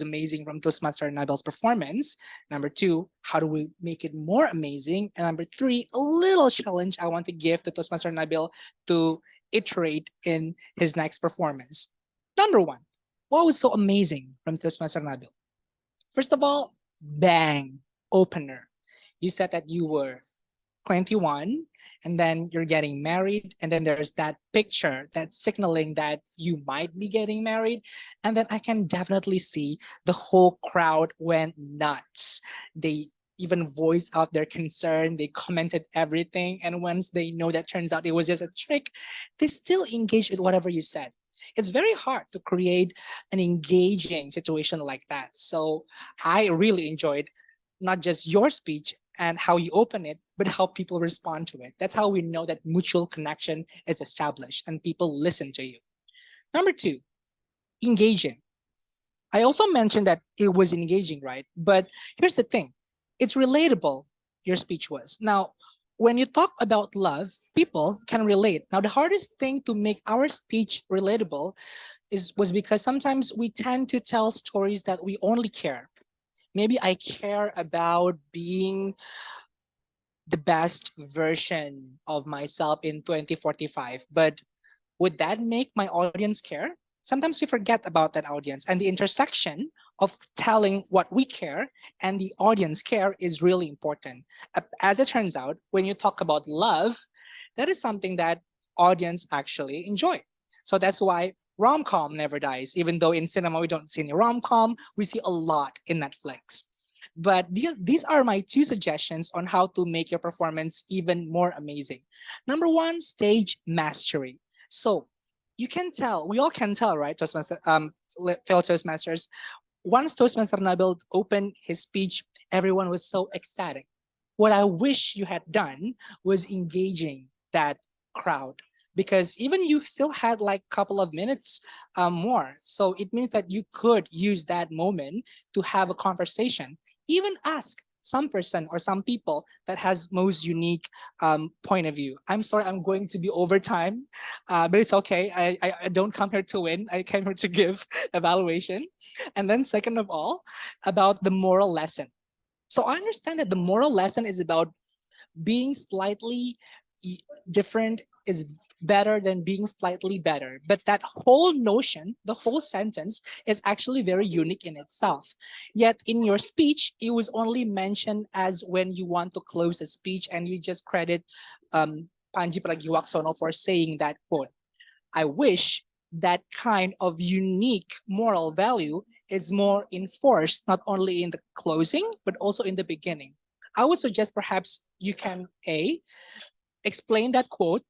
[SPEAKER 8] amazing from Toastmaster Nabil's performance. Number 2, how do we make it more amazing? And number 3, a little challenge I want to give to Toastmaster Nabil to iterate in his next performance. Number 1, what was so amazing from Toastmaster Nabil? First of all, bang, opener. You said that you were 21 and then you're getting married, and then there's that picture that's signaling that you might be getting married, and then I can definitely see the whole crowd went nuts. They even voiced out their concern, they commented everything, and once they know that turns out it was just a trick, they still engage with whatever you said. It's very hard to create an engaging situation like that. So I really enjoyed not just your speech and how you open it, but how people respond to it. That's how we know that mutual connection is established and people listen to you. Number 2, engaging. I also mentioned that it was engaging, right? But here's the thing, it's relatable, your speech was. Now, when you talk about love, people can relate. Now, the hardest thing to make our speech relatable was because sometimes we tend to tell stories that we only care. Maybe I care about being the best version of myself in 2045, but would that make my audience care? Sometimes we forget about that audience, and the intersection of telling what we care and the audience care is really important. As it turns out, when you talk about love, that is something that audience actually enjoy. So that's why rom-com never dies. Even though in cinema we don't see any rom-com, we see a lot in Netflix. But these are my 2 suggestions on how to make your performance even more amazing. Number 1, stage mastery. So you can tell, we all can tell, right, Toastmaster, fellow Toastmasters, once Toastmaster Nabil opened his speech, everyone was so ecstatic. What I wish you had done was engaging that crowd, because even you still had like a couple of minutes more. So it means that you could use that moment to have a conversation, even ask some person or some people that has most unique point of view. I'm sorry, I'm going to be over time, but it's okay. I don't come here to win. I came here to give evaluation. And then second of all, about the moral lesson. So I understand that the moral lesson is about being slightly different is better than being slightly better. But that whole notion, the whole sentence is actually very unique in itself. Yet in your speech, it was only mentioned as when you want to close a speech and you just credit Panji Pragiwaksono for saying that quote. I wish that kind of unique moral value is more enforced, not only in the closing, but also in the beginning. I would suggest perhaps you can explain that quote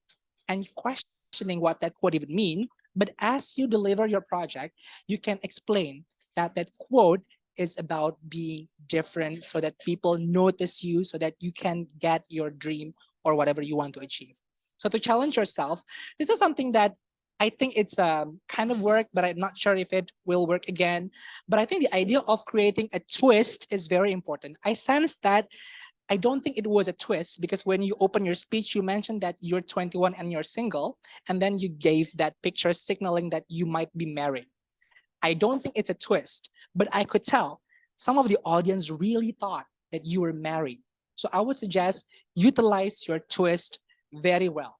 [SPEAKER 8] and questioning what that quote even mean. But as you deliver your project, you can explain that that quote is about being different so that people notice you, so that you can get your dream or whatever you want to achieve. So to challenge yourself, this is something that I think it's kind of work, but I'm not sure if it will work again. But I think the idea of creating a twist is very important. I sense that I don't think it was a twist, because when you open your speech, you mentioned that you're 21 and you're single, and then you gave that picture signaling that you might be married. I don't think it's a twist, but I could tell some of the audience really thought that you were married. So I would suggest utilize your twist very well.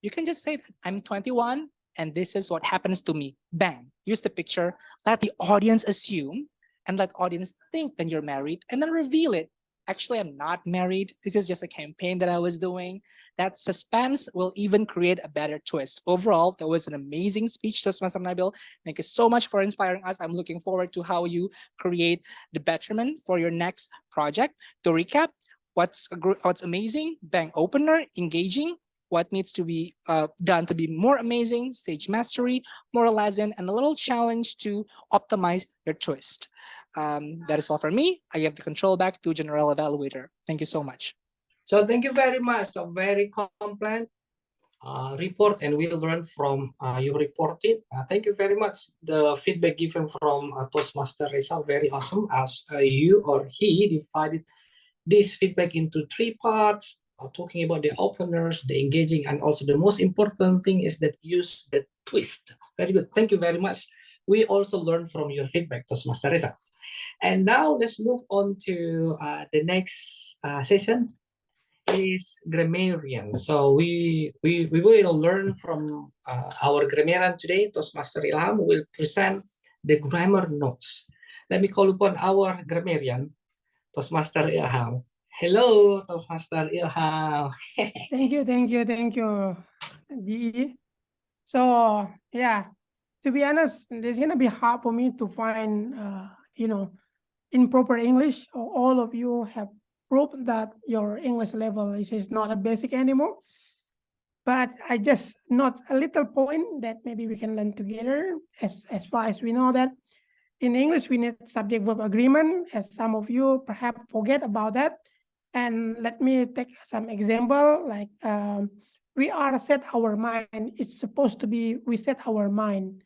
[SPEAKER 8] You can just say, I'm 21 and this is what happens to me. Bang, use the picture, let the audience assume and let audience think that you're married and then reveal it. Actually, I'm not married. This is just a campaign that I was doing. That suspense will even create a better twist. Overall, that was an amazing speech, Toastmaster Nabil. Thank you so much for inspiring us. I'm looking forward to how you create the betterment for your next project. To recap, what's amazing? Bang opener, engaging. What needs to be done to be more amazing? Stage mastery, moral lesson, and a little challenge to optimize your twist. That is all for me. I give the control back to General Evaluator. Thank you so much.
[SPEAKER 5] So thank you very much. A very complete report, and we learn from your reporting. Thank you very much. The feedback given from Toastmaster Rizal very awesome, as you or he divided this feedback into 3 parts, talking about the openers, the engaging, and also the most important thing is that use the twist. Very good. Thank you very much. We also learned from your feedback, Toastmaster Rizal. And now let's move on to the next session is grammarian. So we will learn from our grammarian today. Toastmaster Ilham will present the grammar notes. Let me call upon our grammarian, Toastmaster Ilham. Hello, Toastmaster Ilham.
[SPEAKER 6] Thank you, GE. So yeah, to be honest, it's gonna be hard for me to find, in proper English. All of you have proved that your English level is not a basic anymore. But I just note a little point that maybe we can learn together. As far as we know that in English we need subject-verb agreement, as some of you perhaps forget about that. And let me take some example, like we are set our mind. It's supposed to be we set our mind.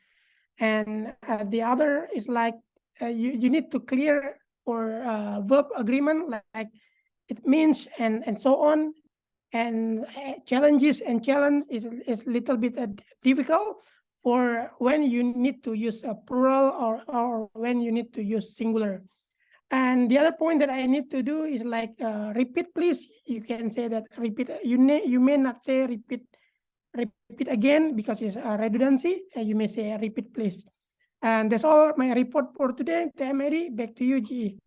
[SPEAKER 6] And the other is like you need to clear or verb agreement, like it means and so on. And challenges and challenge is a little bit difficult for when you need to use a plural or when you need to use singular. And the other point that I need to do is like repeat, please. You can say that repeat. You may not say repeat again because it's a redundancy. And you may say repeat, please. And that's all my report for today. Tamari, back to you, GE.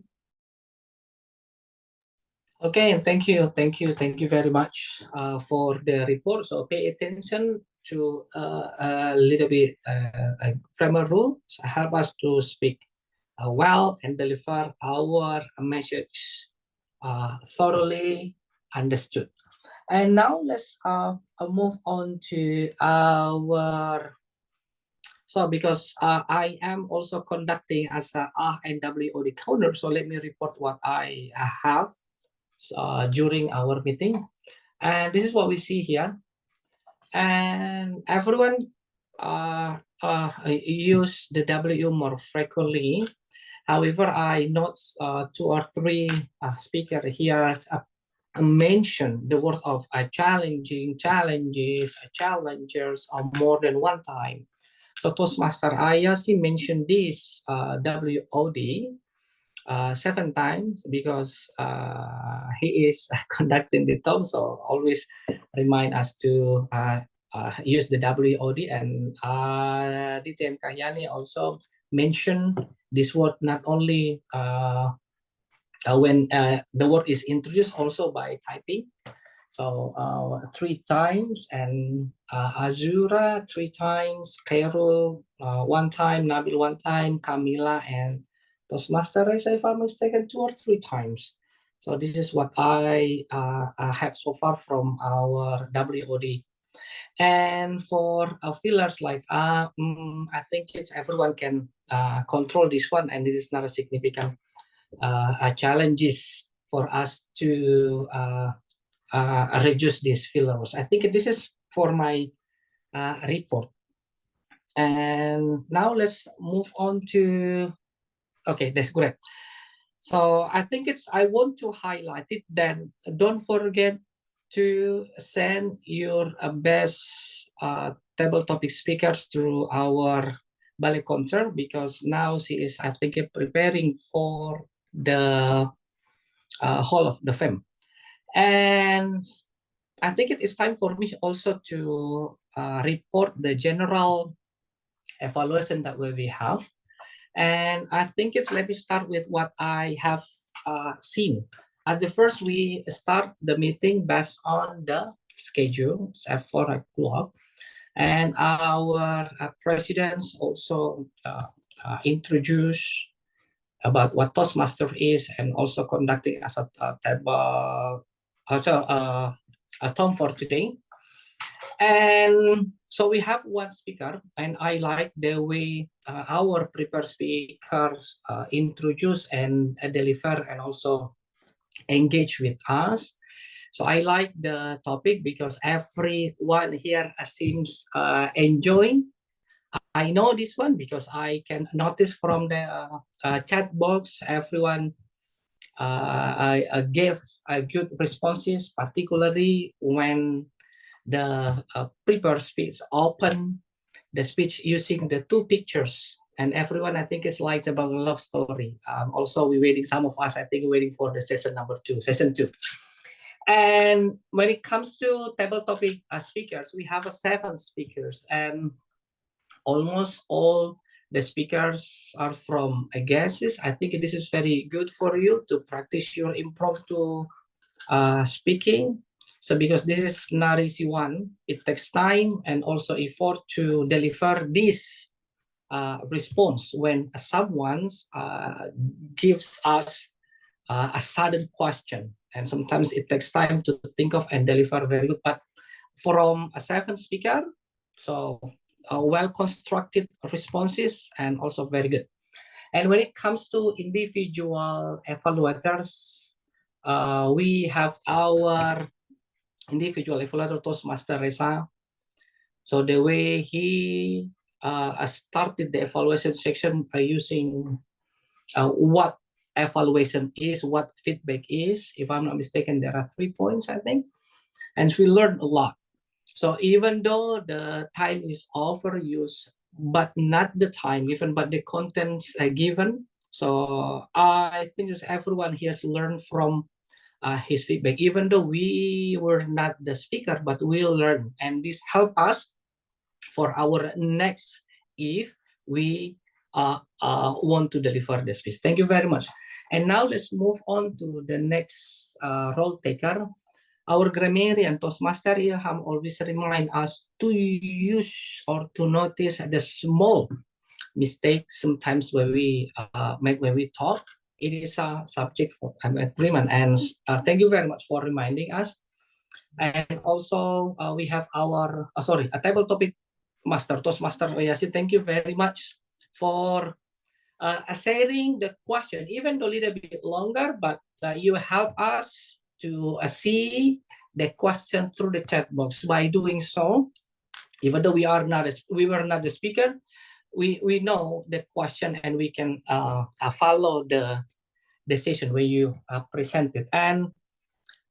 [SPEAKER 5] Okay, thank you very much for the report. So pay attention to a little bit grammar rules. Help us to speak well and deliver our message thoroughly understood. And now let's move on to our. So because I am also conducting as a and WOD counter, so let me report what I have during our meeting. And this is what we see here. And everyone use the W more frequently. However, I note 2 or 3 speakers here mention the word of challenging, challenges, challengers more than one time. So Toastmaster Ayasi mentioned this WOD 7 times because he is conducting the talk, so always remind us to use the WOD. And DTM Kahyani also mentioned this word not only when the word is introduced, also by typing. So 3 times, and Azura 3 times, Khairul 1 time, Nabil 1 time, Camila and Toastmaster Reza, if I'm mistaken, 2 or 3 times. So this is what I have so far from our WOD. And for fillers like I think it's everyone can control this one, and this is not a significant challenges for us to reduce these fillers. I think this is for my report. And now let's move on to, okay, that's great. So I think I want to highlight it, then don't forget to send your best table topic speakers to our ballet concert, because now she is, I think, preparing for the Hall of the Fame. And I think it is time for me also to report the general evaluation that we have. And I think let me start with what I have seen. At the first, we start the meeting based on the schedule. It's at 4 o'clock. And our presidents also introduce about what Toastmaster is, and also conducting as a table, also a talk for today. And so we have one speaker, and I like the way our prepared speakers introduce and deliver and also engage with us. So I like the topic because everyone here seems enjoying. I know this one because I can notice from the chat box, everyone gave good responses, particularly when the prepared speech open the speech using the 2 pictures, and everyone I think is like about a love story. Also we waiting, some of us I think waiting for the session 2. And when it comes to table topic speakers, we have 7 speakers, and almost all the speakers are from guesses. I think this is very good for you to practice your impromptu speaking. So because this is not easy one, it takes time and also effort to deliver this response when someone gives us a sudden question. And sometimes it takes time to think of and deliver very good. But from a 7 speaker, so well-constructed responses and also very good. And when it comes to individual evaluators, we have our individual evaluator Toastmaster Reza. So the way he started the evaluation section by using what evaluation is, what feedback is. If I'm not mistaken, there are 3 points, I think. And we learned a lot. So even though the time is overused, but not the time given, but the contents given. So I think everyone here has learned from his feedback, even though we were not the speaker, but we'll learn. And this help us for our next if we want to deliver the speech. Thank you very much. And now let's move on to the next role taker. Our grammarian Toastmaster Ilham always remind us to use or to notice the small mistakes sometimes when we make when we talk. It is a subject for agreement, and thank you very much for reminding us. And also we have our a table topic master Toastmaster Oyasi. Thank you very much for sharing the question, even though a little bit longer, but you help us to see the question through the chat box. By doing so, even though we were not the speaker, we know the question and we can follow the session where you present it. And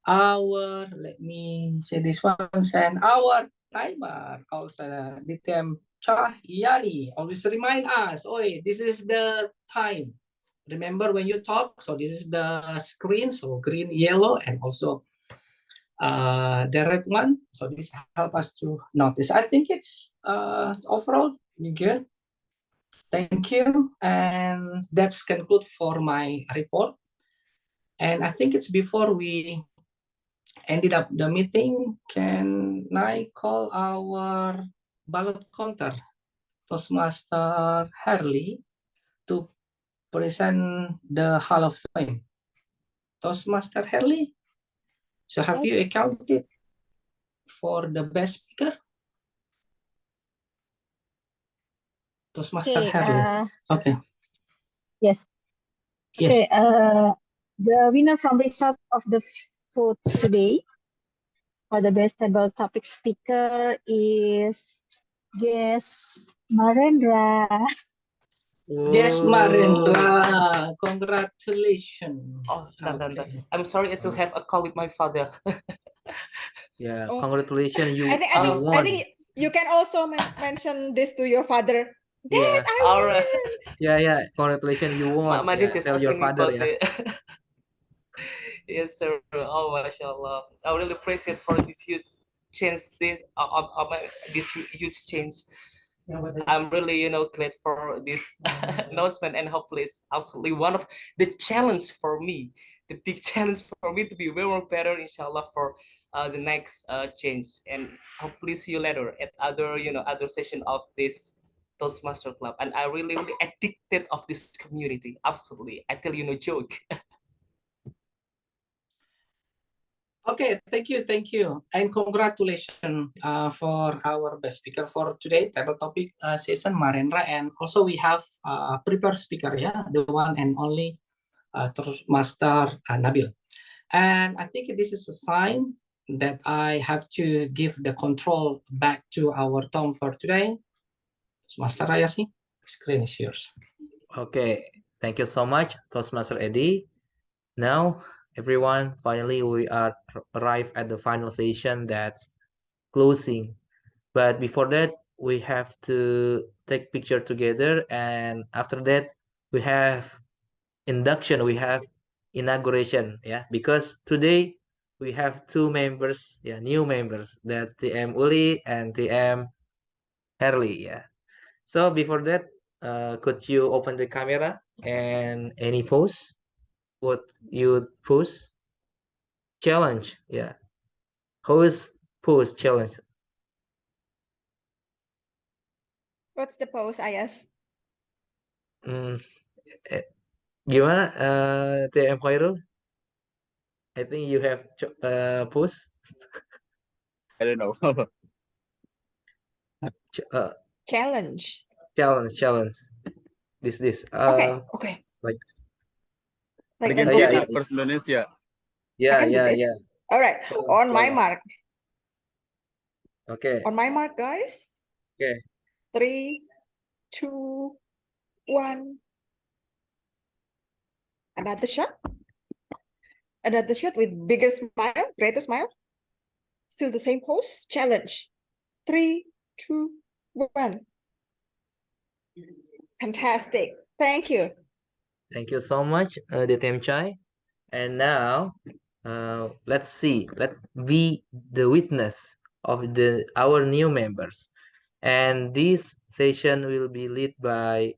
[SPEAKER 5] let me say this one, and our timer also DTM Chahyani always remind us, this is the time. Remember when you talk, so this is the screen, so green, yellow, and also the red one. So this help us to notice. I think it's overall good. Thank you. And that's conclude for my report. And I think it's before we ended up the meeting, can I call our ballot counter, Toastmaster Harley, to present the Hall of Fame? Toastmaster Harley, so have you accounted for the best speaker? Toastmaster Harley. Okay.
[SPEAKER 7] Yes.
[SPEAKER 5] Yes.
[SPEAKER 7] Okay. The winner from result of the votes today for the best table topic speaker is Marendra.
[SPEAKER 5] Yes, Marendra. Congratulations.
[SPEAKER 4] Oh, I'm sorry, I still have a call with my father.
[SPEAKER 2] Yeah, congratulations, you
[SPEAKER 15] I
[SPEAKER 2] won.
[SPEAKER 15] think you can also mention this to your father. Dad,
[SPEAKER 2] Yeah.
[SPEAKER 15] I won.
[SPEAKER 2] Yeah, congratulations, you won.
[SPEAKER 4] My dad is
[SPEAKER 2] tell your
[SPEAKER 4] asking me
[SPEAKER 2] father,
[SPEAKER 4] about it. Yes, sir. Oh, mashallah. I really appreciate for this huge change, this huge change. I'm really, glad for this announcement, and hopefully it's absolutely one of the challenge for me, the big challenge for me to be way more better, inshallah, for the next change. And hopefully see you later at other, other session of this Toastmaster Club. And I really, really addicted of this community. Absolutely. I tell you, no joke.
[SPEAKER 5] Okay, thank you, and congratulations for our best speaker for today, table topic session, Marendra, and also we have prepared speaker, yeah, the one and only Toastmaster Nabil. And I think this is a sign that I have to give the control back to our Tom for today. Toastmaster Ayasi, screen is yours.
[SPEAKER 2] Okay, thank you so much, Toastmaster Eddie. Now, everyone, finally we are arrived at the final session, that's closing. But before that, we have to take picture together, and after that, we have induction, we have inauguration, yeah, because today we have two members, yeah, new members, that's TM Uli and TM Herli, yeah. So before that, could you open the camera and any pose? What you pose? Challenge, yeah. Who's pose challenge?
[SPEAKER 15] What's the pose, Ayas?
[SPEAKER 2] Eh, Gimana, TM Khairul? I think you have pose.
[SPEAKER 9] I don't know.
[SPEAKER 15] Challenge.
[SPEAKER 2] Challenge. This.
[SPEAKER 15] Okay.
[SPEAKER 2] Like
[SPEAKER 15] Like
[SPEAKER 9] Again,
[SPEAKER 2] yeah,
[SPEAKER 15] unboxing.
[SPEAKER 9] first Indonesia.
[SPEAKER 2] yeah,
[SPEAKER 15] I can do
[SPEAKER 2] yeah,
[SPEAKER 15] this.
[SPEAKER 2] yeah.
[SPEAKER 15] All right. On my mark.
[SPEAKER 2] Okay.
[SPEAKER 15] On my mark, guys.
[SPEAKER 2] Okay.
[SPEAKER 15] 3, 2, 1. Another shot. Another shot with bigger smile, greater smile. Still the same pose. Challenge. 3, 2, 1. Fantastic. Thank you.
[SPEAKER 2] Thank you so much, DTM Chai. And now, let's see. Let's be the witness of our new members. And this session will be led by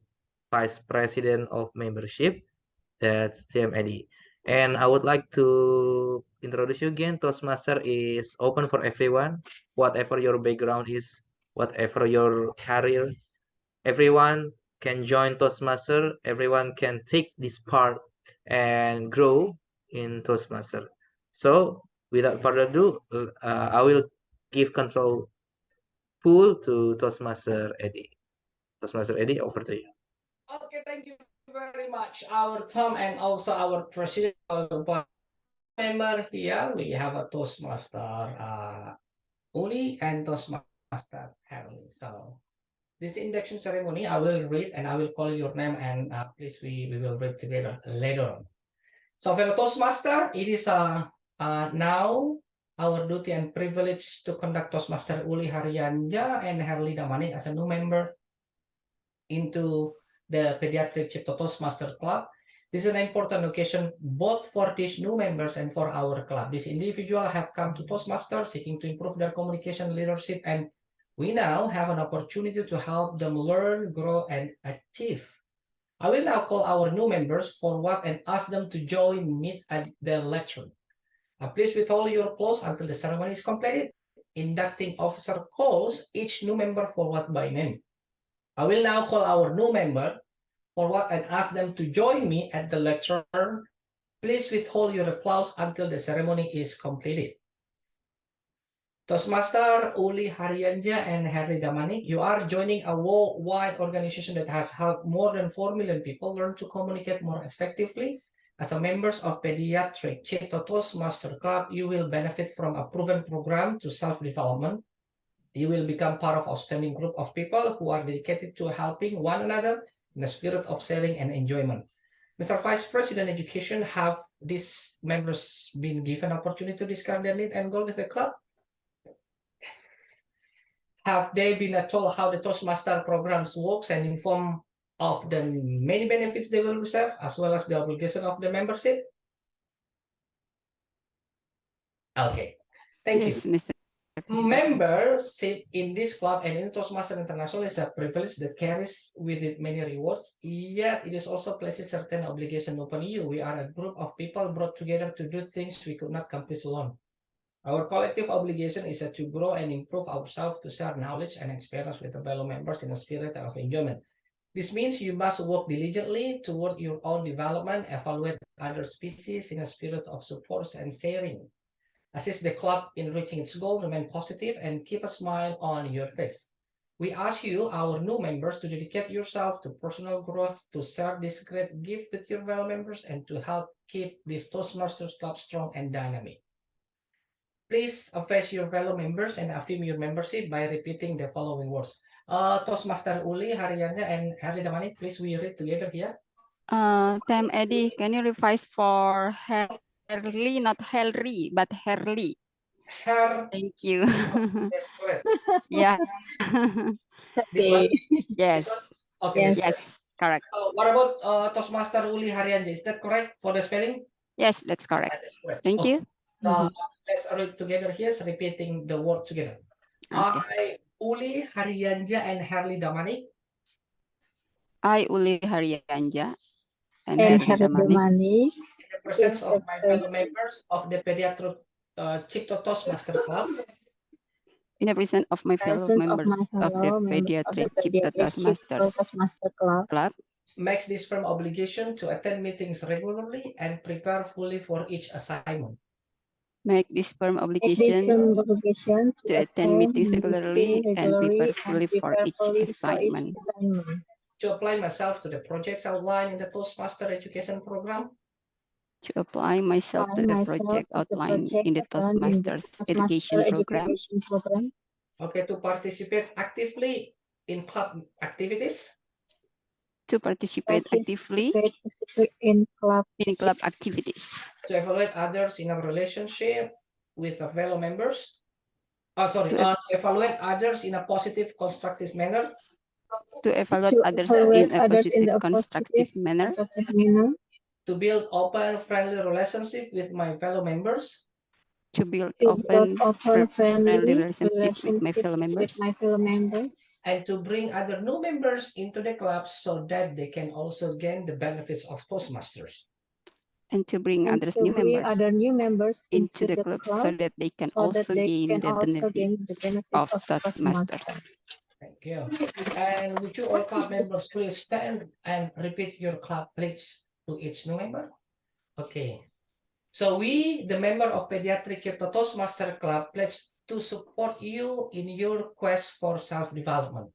[SPEAKER 2] Vice President of Membership, that's TM Eddie. And I would like to introduce you again. Toastmaster is open for everyone, whatever your background is, whatever your career. Everyone can join Toastmaster. Everyone can take this part and grow in Toastmaster. So without further ado, I will give control pool to Toastmaster Eddie. Toastmaster Eddie, over to you.
[SPEAKER 5] Okay, thank you very much, our Tom, and also our president member here. We have a Toastmaster Uli and Toastmaster Harley. So this induction ceremony, I will read and I will call your name, and please we will read together later on. So fellow Toastmaster, it is now our duty and privilege to conduct Toastmaster Uli Haryanja and Herli Damani as a new member into the Pediatric Cipto Toastmaster Club. This is an important occasion both for these new members and for our club. These individuals have come to Toastmasters seeking to improve their communication leadership, and we now have an opportunity to help them learn, grow, and achieve. I will now call our new members forward and ask them to join me at the lecture. Please withhold your applause until the ceremony is completed. Inducting officer calls each new member forward by name. I will now call our new member forward and ask them to join me at the lecture. Please withhold your applause until the ceremony is completed. Toastmaster Uli Haryanja and Herli Damani, you are joining a worldwide organization that has helped more than 4 million people learn to communicate more effectively. As a members of Pediatric Cipto Toastmaster Club, you will benefit from a proven program to self-development. You will become part of an outstanding group of people who are dedicated to helping one another in a spirit of sharing and enjoyment. Mr. Vice President Education, have these members been given opportunity to discuss their need and goal with the club? Yes. Have they been told how the Toastmaster programs works and informed of the many benefits they will receive, as well as the obligation of the membership? Okay, thank you.
[SPEAKER 13] Yes, Mr.
[SPEAKER 5] Membership in this club and in Toastmasters International is a privilege that carries with it many rewards, yet it is also places certain obligation upon you. We are a group of people brought together to do things we could not accomplish alone. Our collective obligation is to grow and improve ourselves, to share knowledge and experience with fellow members in a spirit of enjoyment. This means you must work diligently toward your own development, evaluate other species in a spirit of support and sharing. Assist the club in reaching its goal, remain positive, and keep a smile on your face. We ask you, our new members, to dedicate yourself to personal growth, to share this great gift with your fellow members, and to help keep this Toastmasters Club strong and dynamic. Please face your fellow members and affirm your membership by repeating the following words. Toastmaster Uli, Haryana, and Harry Damani, please we read together here.
[SPEAKER 13] Tam Eddie, can you revise for Harley, not Harry, but Harley? Thank you.
[SPEAKER 5] That's correct.
[SPEAKER 13] Yeah.
[SPEAKER 5] This one?
[SPEAKER 13] Yes.
[SPEAKER 5] Okay.
[SPEAKER 13] Yes.
[SPEAKER 5] That's
[SPEAKER 13] Yes, correct.
[SPEAKER 5] what about Toastmaster Uli Haryanja? Is that correct for the spelling?
[SPEAKER 13] Yes, that's correct.
[SPEAKER 5] That's correct.
[SPEAKER 13] Thank
[SPEAKER 5] Okay.
[SPEAKER 13] you.
[SPEAKER 5] So let's read together here, repeating the word together. I, Uli Haryanja and Harley Damani,
[SPEAKER 13] I, Uli Haryanja and
[SPEAKER 7] And
[SPEAKER 13] Harry
[SPEAKER 7] Harry
[SPEAKER 13] Damani,
[SPEAKER 7] Damani,
[SPEAKER 5] in the presence
[SPEAKER 7] is
[SPEAKER 5] of
[SPEAKER 7] the
[SPEAKER 5] my fellow
[SPEAKER 7] person
[SPEAKER 5] members of the Pediatric Cipto Toastmaster Club,
[SPEAKER 13] in the presence of my fellow
[SPEAKER 7] presence of my
[SPEAKER 13] members of the
[SPEAKER 7] fellow members of the
[SPEAKER 13] Pediatric Cipto
[SPEAKER 7] Pediatric Cipto
[SPEAKER 13] Toastmasters
[SPEAKER 7] Toastmaster Club,
[SPEAKER 5] makes this firm obligation to attend meetings regularly and prepare fully for each assignment.
[SPEAKER 13] make this firm
[SPEAKER 7] make this
[SPEAKER 13] obligation
[SPEAKER 7] firm obligation
[SPEAKER 13] to attend meetings regularly and prepare fully for each assignment.
[SPEAKER 5] To apply myself to the projects outlined in the Toastmaster Education Program,
[SPEAKER 13] To apply myself to the project outlined in the Toastmasters Education Program.
[SPEAKER 5] okay, to participate actively in club activities,
[SPEAKER 13] To participate actively
[SPEAKER 7] in club
[SPEAKER 13] activities.
[SPEAKER 5] to evaluate others in a relationship with fellow members. To evaluate others in a positive, constructive manner.
[SPEAKER 13] To evaluate others in a positive, constructive manner.
[SPEAKER 5] To build open, friendly relationship with my fellow members.
[SPEAKER 13] To build open, friendly relationship with my fellow members.
[SPEAKER 5] And to bring other new members into the club so that they can also gain the benefits of Toastmasters.
[SPEAKER 13] And to bring others new members into the club so that they can also gain the benefits of Toastmasters.
[SPEAKER 5] Thank you. And would you all club members please stand and repeat your club pledge to each new member? Okay. So we, the member of Pediatric Toastmaster Club, pledge to support you in your quest for self-development.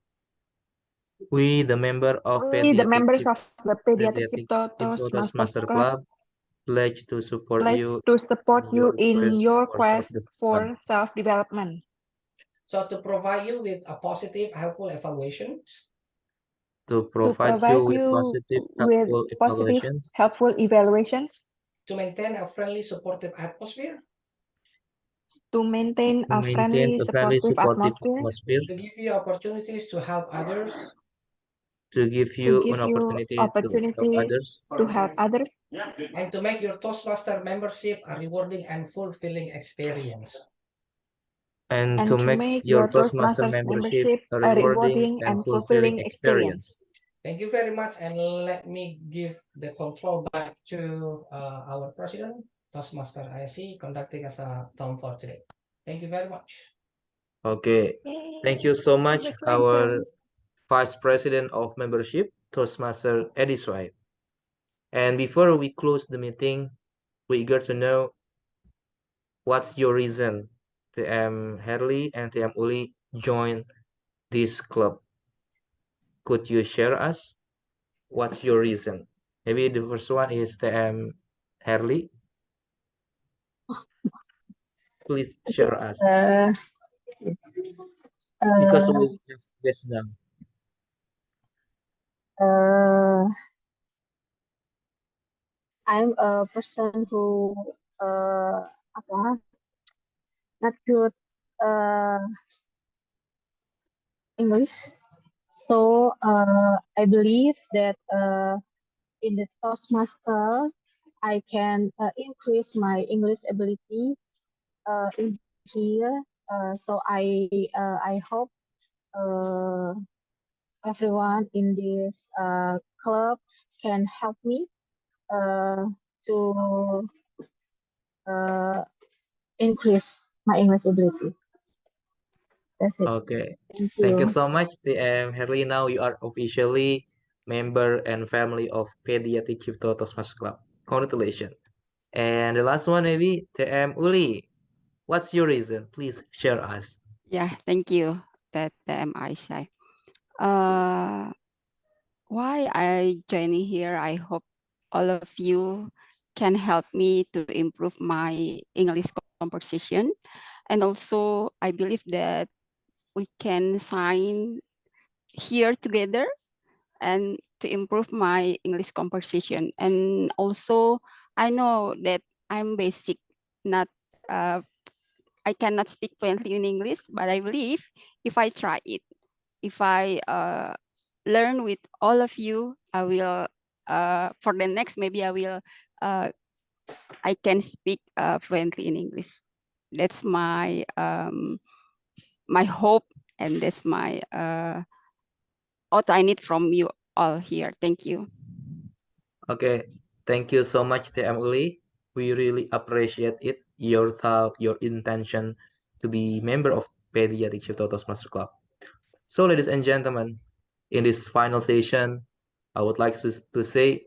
[SPEAKER 2] We, the member of
[SPEAKER 1] We, the members
[SPEAKER 2] Pediatric
[SPEAKER 1] of the Pediatric
[SPEAKER 2] Cipto
[SPEAKER 1] Toastmasters
[SPEAKER 2] Toastmaster
[SPEAKER 1] Club,
[SPEAKER 2] Club pledge to support
[SPEAKER 1] pledge
[SPEAKER 2] you
[SPEAKER 1] to support you in your
[SPEAKER 2] for
[SPEAKER 1] quest
[SPEAKER 2] self-development.
[SPEAKER 1] for self-development.
[SPEAKER 5] So to provide you with a positive, helpful evaluation.
[SPEAKER 2] To provide you with positive,
[SPEAKER 1] helpful evaluations.
[SPEAKER 5] To maintain a friendly, supportive atmosphere.
[SPEAKER 1] To maintain a friendly, supportive atmosphere.
[SPEAKER 5] To give you opportunities to help others.
[SPEAKER 2] To give you an opportunity
[SPEAKER 1] to help others.
[SPEAKER 5] And to make your Toastmaster membership a rewarding and fulfilling experience.
[SPEAKER 2] And to make your Toastmaster membership a rewarding and fulfilling experience.
[SPEAKER 5] Thank you very much, and let me give the control back to our president, Toastmaster ISC, conducting as a Tom for today. Thank you very much.
[SPEAKER 2] Okay, thank you so much, our Vice President of Membership, Toastmaster Eddie Swipe. And before we close the meeting, we eager to know what's your reason TM Harley and TM Uli join this club. Could you share us? What's your reason? Maybe the first one is TM Harley. Please share us. Because we have this now.
[SPEAKER 7] I'm a person who not good English. So I believe that in the Toastmaster, I can increase my English ability in here. So I hope everyone in this club can help me to increase my English ability. That's it.
[SPEAKER 2] Okay.
[SPEAKER 7] Thank
[SPEAKER 2] Thank you
[SPEAKER 7] you.
[SPEAKER 2] so much, TM Herly. Now you are officially member and family of Pediatric Cipto Toastmasters Club. Congratulations. And the last one, maybe TM Uli. What's your reason? Please share us.
[SPEAKER 13] Yeah, thank you. That am Aisha. Why I joining here? I hope all of you can help me to improve my English conversation, and also I believe that we can sign here together and to improve my English conversation. And also, I know that I'm basic, not I cannot speak fluently in English, but I believe if I try it, if I learn with all of you, I will. For the next, maybe I will. I can speak fluently in English. That's my my hope, and that's my what I need from you all here. Thank you.
[SPEAKER 2] Okay. Thank you so much, TM Uli. We really appreciate it, your thought, your intention to be member of Pediatric Cipto Toastmasters Club. So, ladies and gentlemen, in this final session, I would like to say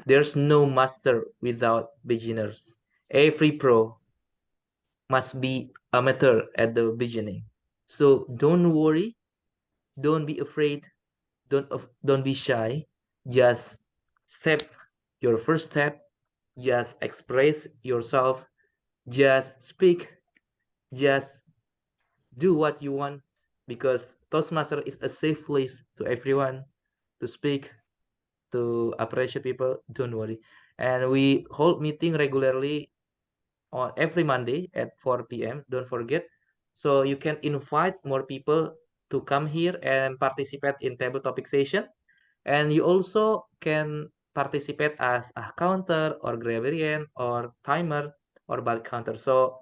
[SPEAKER 2] there's no master without beginners. Every pro must be amateur at the beginning. So don't worry, don't be afraid, don't be shy. Just step your first step, just express yourself, just speak, just do what you want, because Toastmaster is a safe place to everyone to speak, to appreciate people. Don't worry. And we hold meeting regularly on every Monday at 4 p.m. Don't forget. So you can invite more people to come here and participate in table topic session. And you also can participate as a counter or grammarian or timer or ball counter. So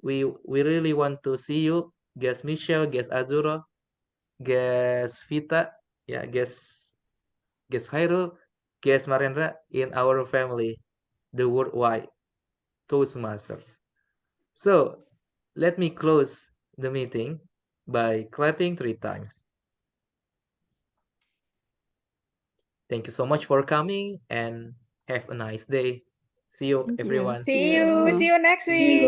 [SPEAKER 2] we really want to see you, guest Michelle, guest Azura, guest Vita, yeah, guest Hairul, guest Marendra in our family, the worldwide Toastmasters. So let me close the meeting by clapping 3 times. Thank you so much for coming and have a nice day. See you,
[SPEAKER 13] Thank you.
[SPEAKER 2] everyone.
[SPEAKER 15] See you. See you next week.